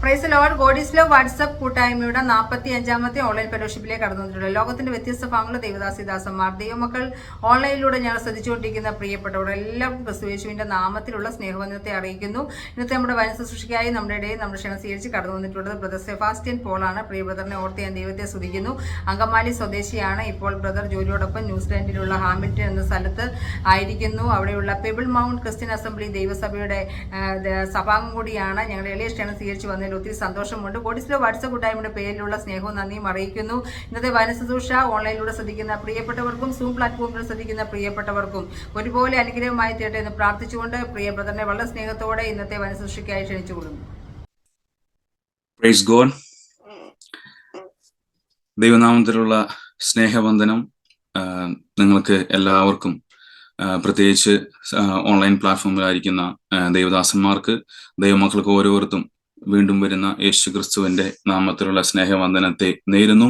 Price Lord. God is love WhatsApp കൂട്ടായ്മയുടെ 45ാമത്തെ online ഫെലോഷിപ്പിലേക്ക് കടന്നു വന്നിട്ടുണ്ട്. ലോകത്തിന്റെ വ്യത്യസ്ത ഭാഗങ്ങളിൽ ദൈവദാസിദാസന്മാർ, ദൈവമക്കൾ, ഓൺലൈനിലൂടെ ഞങ്ങൾ ശ്രദ്ധിച്ചുകൊണ്ടിരിക്കുന്ന പ്രിയപ്പെട്ടവർ എല്ലാവർക്കും ക്രിസ്തുയേശുവിന്റെ നാമത്തിലുള്ള സ്നേഹവന്ദനത്തെ അറിയിക്കുന്നു. ഇന്നത്തെ നമ്മുടെ വചന ശുശ്രൂഷയ്ക്കായി നമ്മുടെ ഇടയിൽ നമ്മുടെ ക്ഷണം സ്വീകരിച്ച് കടന്നു വന്നിട്ടുള്ളത് ബ്രദർ സെബാസ്റ്റ്യൻ പോളാണ്. പ്രിയ ബ്രദറിനെ ഓർത്ത് ഞാൻ ദൈവത്തെ സ്തുതിക്കുന്നു. അങ്കമാലി സ്വദേശിയാണ്. ഇപ്പോൾ ബ്രദർ ജോലിയോടൊപ്പം ന്യൂസിലാൻഡിലുള്ള ഹാമിൽട്ടൺ എന്ന സ്ഥലത്ത് ആയിരിക്കുന്നു. അവിടെയുള്ള പെബിൾ മൗണ്ട് ക്രിസ്ത്യൻ അസംബ്ലി ദൈവസഭയുടെ സഭാംഗം കൂടിയാണ്. ഞങ്ങളുടെ എളിയ ക്ഷണം സ്വീകരിച്ച് വന്നതിൽ ഒത്തിരി സന്തോഷമുണ്ട്. ഗോഡിസ്ലോ വാട്സ്ആപ്പ് കൂട്ടായ്മയുടെ പേരിലുള്ള സ്നേഹവും നന്ദിയും അറിയിക്കുന്നു. ഇന്നത്തെ വചനശുശ്രൂഷ ഓൺലൈനിലൂടെ ശ്രദ്ധിക്കുന്ന പ്രിയപ്പെട്ടവർക്കും സൂം പ്ലാറ്റ്ഫോമിലൂടെ ശ്രദ്ധിക്കുന്ന പ്രിയപ്പെട്ടവർക്കും ഒരുപോലെ അനുഗ്രഹമായി തീരട്ടെ എന്ന് പ്രാർത്ഥിച്ചുകൊണ്ട് പ്രിയ ബ്രദറിനെ വളരെ സ്നേഹത്തോടെ ഇന്നത്തെ വചനശുശ്രൂഷയ്ക്കായി ക്ഷണിച്ചുകൊള്ളുന്നു. Praise God. ദൈവനാമത്തിലുള്ള സ്നേഹവന്ദനം നിങ്ങൾക്ക് എല്ലാവർക്കും, പ്രത്യേകിച്ച് ഓൺലൈൻ പ്ലാറ്റ്ഫോമിലായിരിക്കുന്ന ദൈവദാസന്മാർക്ക്, ദൈവമക്കൾക്ക് ഓരോരുത്തും വീണ്ടും വരുന്ന യേശു ക്രിസ്തുവിന്റെ നാമത്തിലുള്ള സ്നേഹവന്ദനത്തെ നേരുന്നു.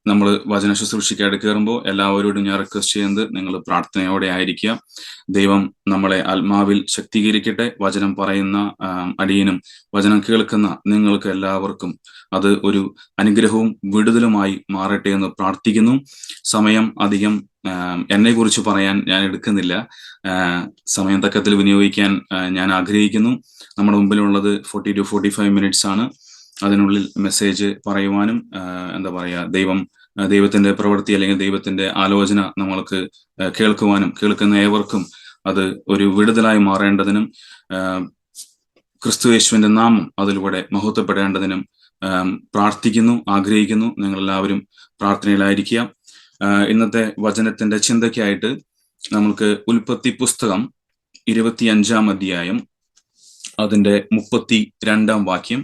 നമ്മൾ വചന ശുശ്രൂഷയ്ക്കായിട്ട് കയറുമ്പോൾ എല്ലാവരോടും ഞാൻ റിക്വസ്റ്റ് ചെയ്യുന്നത്, നിങ്ങൾ പ്രാർത്ഥനയോടെ ആയിരിക്കുക. ദൈവം നമ്മളെ ആത്മാവിൽ ശക്തീകരിക്കട്ടെ. വചനം പറയുന്ന അടിയനും വചനം കേൾക്കുന്ന നിങ്ങൾക്ക് എല്ലാവർക്കും അത് ഒരു അനുഗ്രഹവും വിടുതലുമായി മാറട്ടെ എന്ന് പ്രാർത്ഥിക്കുന്നു. സമയം അധികം എന്നെ കുറിച്ച് പറയാൻ ഞാൻ എടുക്കുന്നില്ല. സമയം തക്കത്തിൽ വിനിയോഗിക്കാൻ ഞാൻ ആഗ്രഹിക്കുന്നു. നമ്മുടെ മുമ്പിലുള്ളത് 40 to 45 മിനിറ്റ്സ് ആണ്. അതിനുള്ളിൽ മെസ്സേജ് പറയുവാനും ദൈവത്തിന്റെ പ്രവൃത്തി അല്ലെങ്കിൽ ദൈവത്തിന്റെ ആലോചന നമ്മൾക്ക് കേൾക്കുവാനും, കേൾക്കുന്ന ഏവർക്കും അത് ഒരു വിടുതലായി മാറേണ്ടതിനും ക്രിസ്തുയേശുവിന്റെ നാമം അതിലൂടെ മഹത്വപ്പെടേണ്ടതിനും പ്രാർത്ഥിക്കുന്നു, ആഗ്രഹിക്കുന്നു. നിങ്ങളെല്ലാവരും പ്രാർത്ഥനയിലായിരിക്കുക. ഇന്നത്തെ വചനത്തിന്റെ ചിന്തയ്ക്കായിട്ട് നമുക്ക് ഉൽപ്പത്തി പുസ്തകം 25-ാം അധ്യായം അതിന്റെ 32-ാം വാക്യം.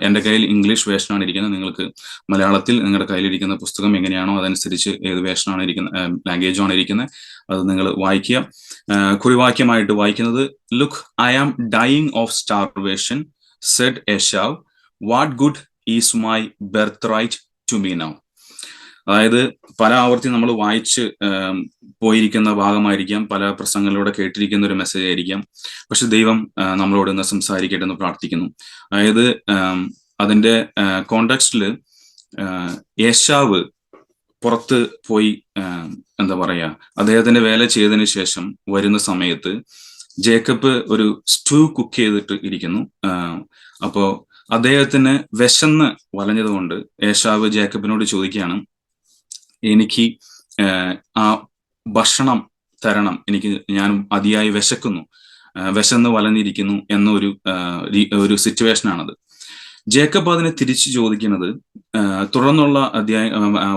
എൻ്റെ കയ്യിൽ ഇംഗ്ലീഷ് വേർഷനാണ് ഇരിക്കുന്നത്. നിങ്ങൾക്ക് മലയാളത്തിൽ നിങ്ങളുടെ കയ്യിലിരിക്കുന്ന പുസ്തകം എങ്ങനെയാണോ അതനുസരിച്ച് ഏത് വേർഷനാണ് ഇരിക്കുന്നത്, ലാംഗ്വേജാണ് ഇരിക്കുന്നത്, അത് നിങ്ങൾ വായിക്കുക. കുറിവാക്യമായിട്ട് വായിക്കുന്നത്, look, I am dying of starvation, said Esau, what good is my birthright to me now. അതായത് പല ആവർത്തി നമ്മൾ വായിച്ച് പോയിരിക്കുന്ന ഭാഗമായിരിക്കാം, പല പ്രസംഗങ്ങളിലൂടെ കേട്ടിരിക്കുന്ന ഒരു മെസ്സേജ് ആയിരിക്കാം. പക്ഷെ ദൈവം നമ്മളോട് ഇന്ന് സംസാരിക്കട്ടെ എന്ന് പ്രാർത്ഥിക്കുന്നു. അതായത് അതിന്റെ കോണ്ടെക്സ്റ്റില് ഏശാവ് പുറത്ത് പോയി അദ്ദേഹത്തിന്റെ വേല ചെയ്തതിന് ശേഷം വരുന്ന സമയത്ത് ജേക്കബ് ഒരു സ്റ്റൂ കുക്ക് ചെയ്തിട്ട് ഇരിക്കുന്നു. അപ്പോ അദ്ദേഹത്തിന് വിശന്ന് വലഞ്ഞതുകൊണ്ട് ഏശാവ് ജേക്കബിനോട് ചോദിക്കുകയാണ്, എനിക്ക് ആ ഭക്ഷണം തരണം, ഞാൻ അതിയായി വിശന്ന് വലഞ്ഞിരിക്കുന്നു എന്നൊരു സിറ്റുവേഷനാണത്. ജേക്കബ് അതിനെ തിരിച്ചു ചോദിക്കുന്നത്, തുടർന്നുള്ള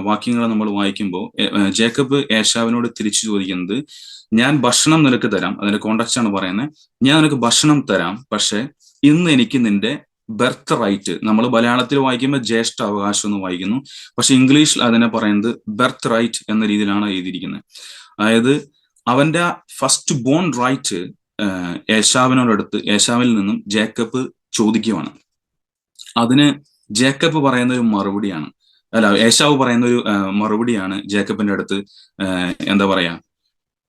വാക്യങ്ങൾ നമ്മൾ വായിക്കുമ്പോൾ ജേക്കബ് ഏശാവിനോട് തിരിച്ചു ചോദിക്കുന്നത്, ഞാൻ ഭക്ഷണം നിനക്ക് തരാം, അതിന്റെ കോണ്ടാക്ട് ആണ് പറയുന്നത്, ഞാൻ നിനക്ക് ഭക്ഷണം തരാം, പക്ഷെ ഇന്ന് എനിക്ക് നിന്റെ ബെർത്ത് റൈറ്റ്, നമ്മൾ മലയാളത്തിൽ വായിക്കുമ്പോൾ ജ്യേഷ്ഠ അവകാശം എന്ന് വായിക്കുന്നു, പക്ഷെ ഇംഗ്ലീഷിൽ അതിനെ പറയുന്നത് ബെർത്ത് റൈറ്റ് എന്ന രീതിയിലാണ് എഴുതിയിരിക്കുന്നത്. അതായത് അവന്റെ ഫസ്റ്റ് ബോൺ റൈറ്റ് ഏശാവിൽ നിന്നും ജേക്കബ് ചോദിക്കുവാണ്. അതിന് ജേക്കബ് പറയുന്ന ഒരു മറുപടിയാണ്, ഏശാവ് പറയുന്ന ഒരു മറുപടിയാണ് ജേക്കബിന്റെ അടുത്ത്.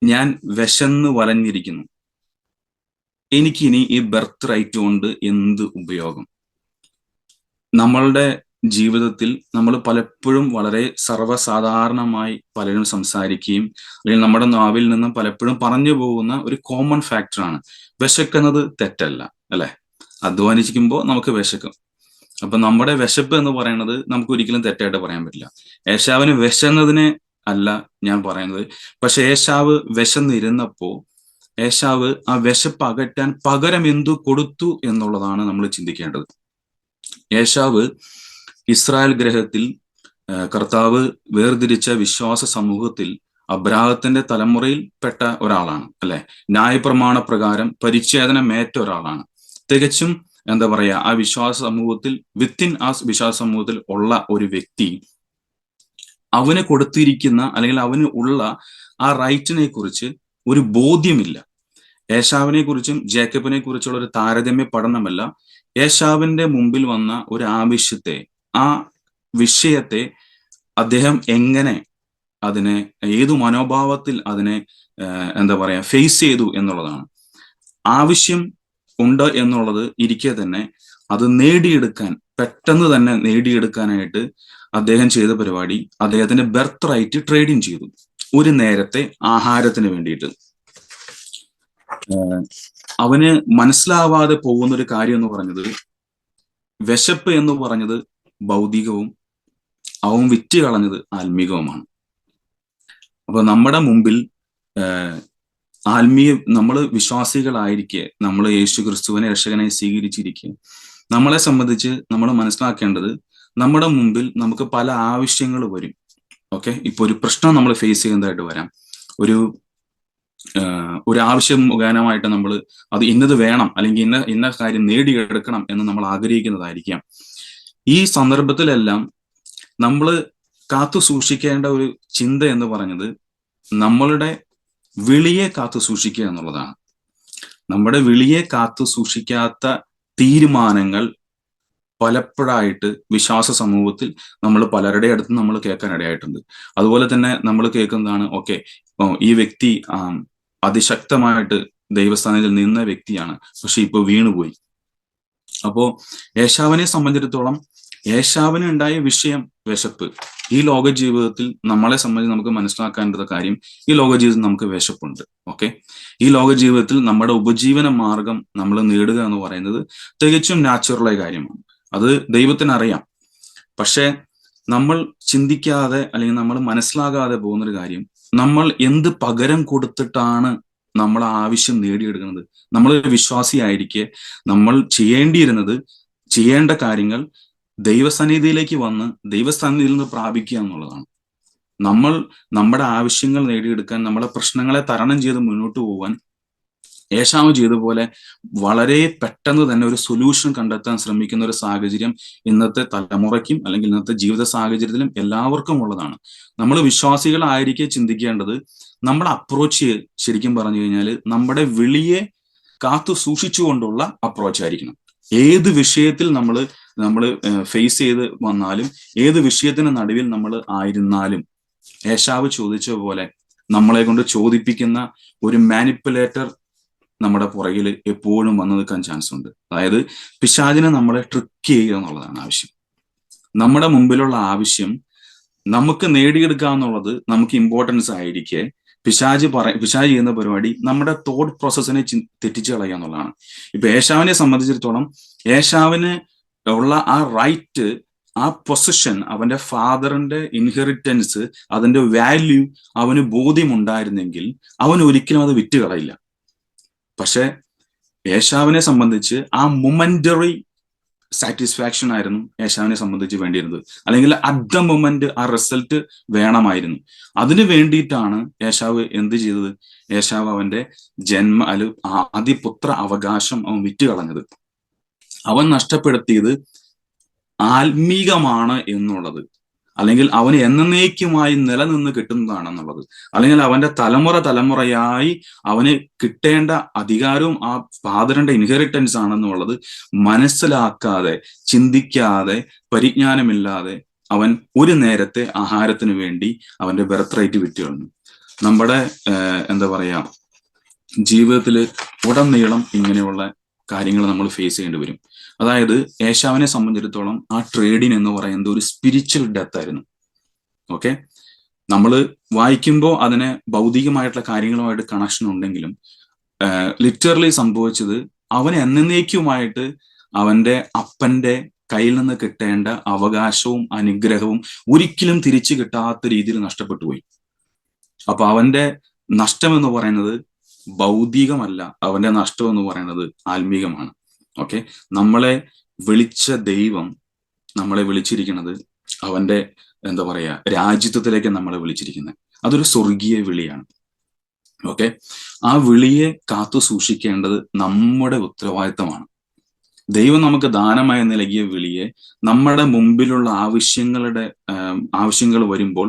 ഞാൻ വിശന്ന് വലഞ്ഞിരിക്കുന്നു, എനിക്കിനി ഈ ബെർത്ത് റൈറ്റ് കൊണ്ട് എന്ത് ഉപയോഗം? നമ്മളുടെ ജീവിതത്തിൽ നമ്മൾ പലപ്പോഴും വളരെ സർവ്വസാധാരണമായി പലരും സംസാരിക്കുകയും അല്ലെങ്കിൽ നമ്മുടെ നാവിൽ നിന്നും പലപ്പോഴും പറഞ്ഞു പോകുന്ന ഒരു കോമൺ ഫാക്ടറാണ് വിശക്കുന്നത്. തെറ്റല്ല അല്ലെ? അധ്വാനിക്കുമ്പോൾ നമുക്ക് വിശക്കും. അപ്പൊ നമ്മുടെ വിശപ്പ് എന്ന് പറയുന്നത് നമുക്ക് ഒരിക്കലും തെറ്റായിട്ട് പറയാൻ പറ്റില്ല. ഏശാവിന് വിശന്നതിനെ അല്ല ഞാൻ പറയുന്നത്, പക്ഷെ ഏശാവ് വിശന്നിരുന്നപ്പോ ഏശാവ് ആ വിശപ്പ് അകറ്റാൻ പകരം എന്തു കൊടുത്തു എന്നുള്ളതാണ് നമ്മൾ ചിന്തിക്കേണ്ടത്. ഏശാവ് ഇസ്രായേൽ ഗ്രഹത്തിൽ കർത്താവ് വേർതിരിച്ച വിശ്വാസ സമൂഹത്തിൽ അബ്രാഹത്തിന്റെ തലമുറയിൽ പെട്ട ഒരാളാണ് അല്ലെ? ന്യായപ്രമാണ പ്രകാരം പരിച്ഛേദനമേറ്റ ഒരാളാണ്. തികച്ചും ആ വിശ്വാസ സമൂഹത്തിൽ ആ വിശ്വാസ സമൂഹത്തിൽ ഉള്ള ഒരു വ്യക്തി അവന് കൊടുത്തിരിക്കുന്ന അല്ലെങ്കിൽ അവന് ഉള്ള ആ റൈറ്റിനെ കുറിച്ച് ഒരു ബോധ്യമില്ല. ഏശാവിനെ കുറിച്ചും ജേക്കബിനെ കുറിച്ചുള്ള ഒരു താരതമ്യ പഠനമല്ല. ഏശാവിന്റെ മുമ്പിൽ വന്ന ഒരു ആവശ്യത്തെ, ആ വിഷയത്തെ അദ്ദേഹം എങ്ങനെ അതിനെ, ഏതു മനോഭാവത്തിൽ അതിനെ ഫേസ് ചെയ്തു എന്നുള്ളതാണ്. ആവശ്യം ഉണ്ട് എന്നുള്ളത് ഇരിക്കെ തന്നെ അത് നേടിയെടുക്കാൻ, പെട്ടെന്ന് തന്നെ നേടിയെടുക്കാനായിട്ട് അദ്ദേഹം ചെയ്ത പരിപാടി, അദ്ദേഹത്തിന്റെ ബെർത്ത് റൈറ്റ് ട്രേഡിങ് ചെയ്തു, ഒരു നേരത്തെ ആഹാരത്തിന് വേണ്ടിയിട്ട്. അവന് മനസ്സിലാവാതെ പോകുന്ന ഒരു കാര്യം എന്ന് പറഞ്ഞത്, വിശപ്പ് എന്ന് പറഞ്ഞത് ഭൗതികവും അവൻ വിറ്റ് കളഞ്ഞത് ആത്മീകവുമാണ്. അപ്പൊ നമ്മുടെ മുമ്പിൽ നമ്മൾ വിശ്വാസികളായിരിക്കെ, നമ്മൾ യേശു ക്രിസ്തുവിനെ രക്ഷകനായി സ്വീകരിച്ചിരിക്കെ, നമ്മളെ സംബന്ധിച്ച് നമ്മൾ മനസ്സിലാക്കേണ്ടത്, നമ്മുടെ മുമ്പിൽ നമുക്ക് പല ആവശ്യങ്ങൾ വരും. ഓക്കെ, ഇപ്പൊ ഒരു പ്രശ്നം നമ്മൾ ഫേസ് ചെയ്യുന്നതായിട്ട് വരാം, ഒരു ആവശ്യം മുഖേനമായിട്ട് നമ്മൾ അത് ഇന്നത് വേണം അല്ലെങ്കിൽ ഇന്ന കാര്യം നേടിയെടുക്കണം എന്ന് നമ്മൾ ആഗ്രഹിക്കുന്നതായിരിക്കാം. ഈ സന്ദർഭത്തിലെല്ലാം നമ്മൾ കാത്തു സൂക്ഷിക്കേണ്ട ഒരു ചിന്ത എന്ന് പറഞ്ഞത്, നമ്മളുടെ വിളിയെ കാത്തു സൂക്ഷിക്കുക എന്നുള്ളതാണ്. നമ്മുടെ വിളിയെ കാത്തു സൂക്ഷിക്കാത്ത തീരുമാനങ്ങൾ പലപ്പോഴായിട്ട് വിശ്വാസ സമൂഹത്തിൽ നമ്മൾ പലരുടെ അടുത്ത് നമ്മൾ കേൾക്കാൻ ഇടയായിട്ടുണ്ട്. അതുപോലെ തന്നെ നമ്മൾ കേൾക്കുന്നതാണ്, ഓക്കെ, ഈ വ്യക്തി അതിശക്തമായിട്ട് ദൈവസ്ഥാനത്തിൽ നിന്ന വ്യക്തിയാണ്, പക്ഷെ ഇപ്പൊ വീണുപോയി. അപ്പോ ഏശാവിനെ സംബന്ധിച്ചിടത്തോളം, ഏശാവിന് ഉണ്ടായ വിഷയം വിശപ്പ്. ഈ ലോക ജീവിതത്തിൽ നമ്മളെ സംബന്ധിച്ച് നമുക്ക് മനസ്സിലാക്കേണ്ട കാര്യം, ഈ ലോക ജീവിതത്തിൽ നമുക്ക് വിശപ്പുണ്ട്. ഓക്കെ, ഈ ലോക ജീവിതത്തിൽ നമ്മുടെ ഉപജീവന മാർഗം നമ്മൾ നേടുക എന്ന് പറയുന്നത് തികച്ചും നാച്ചുറലായ കാര്യമാണ്. അത് ദൈവത്തിന് അറിയാം. പക്ഷെ നമ്മൾ ചിന്തിക്കാതെ അല്ലെങ്കിൽ നമ്മൾ മനസ്സിലാകാതെ പോകുന്നൊരു കാര്യം, നമ്മൾ എന്ത് പകരം കൊടുത്തിട്ടാണ് നമ്മൾ ആവശ്യം നേടിയെടുക്കുന്നത്. നമ്മൾ വിശ്വാസിയായിരിക്കെ നമ്മൾ ചെയ്യേണ്ട കാര്യങ്ങൾ ദൈവസന്നിധിയിലേക്ക് വന്ന് ദൈവസന്നിധിയിൽ നിന്ന് പ്രാപിക്കുക എന്നുള്ളതാണ്. നമ്മൾ നമ്മുടെ ആവശ്യങ്ങൾ നേടിയെടുക്കാൻ, നമ്മുടെ പ്രശ്നങ്ങളെ തരണം ചെയ്ത് മുന്നോട്ട് പോകാൻ ഏശാവ് ചെയ്ത പോലെ വളരെ പെട്ടെന്ന് തന്നെ ഒരു സൊല്യൂഷൻ കണ്ടെത്താൻ ശ്രമിക്കുന്ന ഒരു സാഹചര്യം ഇന്നത്തെ തലമുറയ്ക്കും അല്ലെങ്കിൽ ഇന്നത്തെ ജീവിത സാഹചര്യത്തിലും എല്ലാവർക്കും ഉള്ളതാണ്. നമ്മൾ വിശ്വാസികളായിരിക്കെ ചിന്തിക്കേണ്ടത്, നമ്മുടെ അപ്രോച്ച് ശരിക്കും പറഞ്ഞു കഴിഞ്ഞാൽ നമ്മുടെ വിളിയെ കാത്തു സൂക്ഷിച്ചുകൊണ്ടുള്ള അപ്രോച്ച് ആയിരിക്കണം. ഏത് വിഷയത്തിൽ നമ്മൾ ഫേസ് ചെയ്ത് വന്നാലും, ഏത് വിഷയത്തിന് നടുവിൽ നമ്മൾ ആയിരുന്നാലും, ഏശാവ് ചോദിച്ച പോലെ നമ്മളെ കൊണ്ട് ചോദിപ്പിക്കുന്ന ഒരു മാനിപ്പുലേറ്റർ നമ്മുടെ പുറകിൽ എപ്പോഴും വന്നു നിൽക്കാൻ ചാൻസ് ഉണ്ട്. അതായത് പിശാചിനെ നമ്മളെ ട്രിക്ക് ചെയ്യുക എന്നുള്ളതാണ് ആവശ്യം. നമ്മുടെ മുമ്പിലുള്ള ആവശ്യം നമുക്ക് നേടിയെടുക്കുക എന്നുള്ളത് നമുക്ക് ഇമ്പോർട്ടൻസ് ആയിരിക്കെ, പിശാച് ചെയ്യുന്ന പരിപാടി നമ്മുടെ തോട്ട് പ്രോസസ്സിനെ തെറ്റിച്ച് കളയുക എന്നുള്ളതാണ്. ഇപ്പൊ ഏശാവിനെ സംബന്ധിച്ചിടത്തോളം, ഏശാവിന് ഉള്ള ആ റൈറ്റ്, ആ പൊസിഷൻ, അവന്റെ ഫാദറിന്റെ ഇൻഹെറിറ്റൻസ്, അതിന്റെ വാല്യൂ അവന് ബോധ്യമുണ്ടായിരുന്നെങ്കിൽ അവൻ ഒരിക്കലും അത് വിറ്റ് കളയില്ല. പക്ഷെ ഏശാവിനെ സംബന്ധിച്ച് ആ മൊമെന്ററി സാറ്റിസ്ഫാക്ഷൻ ആയിരുന്നു ഏശാവിനെ സംബന്ധിച്ച് വേണ്ടിയിരുന്നത്, അല്ലെങ്കിൽ അറ്റ് ദ മൊമെന്റ് ആ റിസൾട്ട് വേണമായിരുന്നു. അതിനു വേണ്ടിയിട്ടാണ് ഏശാവ് എന്ത് ചെയ്തത്? ഏശാവ് അവന്റെ ആദിപുത്ര അവകാശം അവൻ വിറ്റുകളഞ്ഞത്. അവൻ നഷ്ടപ്പെടുത്തിയത് ആത്മീകമാണ് എന്നുള്ളത്, അല്ലെങ്കിൽ അവന് എന്നേക്കുമായി നിലനിന്ന് കിട്ടുന്നതാണെന്നുള്ളത്, അല്ലെങ്കിൽ അവന്റെ തലമുറയായി അവന് കിട്ടേണ്ട അധികാരവും ആ ഫാദറിന്റെ ഇൻഹെറിറ്റൻസ് ആണെന്നുള്ളത് മനസ്സിലാക്കാതെ, ചിന്തിക്കാതെ, പരിജ്ഞാനമില്ലാതെ അവൻ ഒരു നേരത്തെ ആഹാരത്തിന് വേണ്ടി അവന്റെ ബെർത്ത് റൈറ്റ് വിറ്റ് കളഞ്ഞു. നമ്മുടെ ജീവിതത്തിൽ ഉടനീളം ഇങ്ങനെയുള്ള കാര്യങ്ങൾ നമ്മൾ ഫേസ് ചെയ്യേണ്ടി വരും. അതായത് ഏശാവിനെ സംബന്ധിച്ചിടത്തോളം ആ ട്രേഡിങ് എന്ന് പറയുന്നത് ഒരു സ്പിരിച്വൽ ഡെത്ത് ആയിരുന്നു. ഓക്കെ, നമ്മൾ വായിക്കുമ്പോൾ അതിന് ഭൗതികമായിട്ടുള്ള കാര്യങ്ങളുമായിട്ട് കണക്ഷൻ ഉണ്ടെങ്കിലും ലിറ്ററലി സംഭവിച്ചത്, അവൻ എന്നേക്കുമായിട്ട് അവന്റെ അപ്പന്റെ കയ്യിൽ നിന്ന് കിട്ടേണ്ട അവകാശവും അനുഗ്രഹവും ഒരിക്കലും തിരിച്ചു കിട്ടാത്ത രീതിയിൽ നഷ്ടപ്പെട്ടു പോയി. അപ്പൊ അവന്റെ നഷ്ടം എന്ന് പറയുന്നത് ഭൗതികമല്ല, അവന്റെ നഷ്ടം എന്ന് പറയുന്നത് ആത്മീകമാണ്. ഓക്കെ, നമ്മളെ വിളിച്ച ദൈവം നമ്മളെ വിളിച്ചിരിക്കുന്നത് അവന്റെ രാജ്യത്വത്തിലേക്ക് നമ്മളെ വിളിച്ചിരിക്കുന്നത്. അതൊരു സ്വർഗീയ വിളിയാണ്. ഓക്കെ, ആ വിളിയെ കാത്തു സൂക്ഷിക്കേണ്ടത് നമ്മുടെ ഉത്തരവാദിത്തമാണ്. ദൈവം നമുക്ക് ദാനമായി നൽകിയ വിളിയെ നമ്മുടെ മുമ്പിലുള്ള ആവശ്യങ്ങൾ വരുമ്പോൾ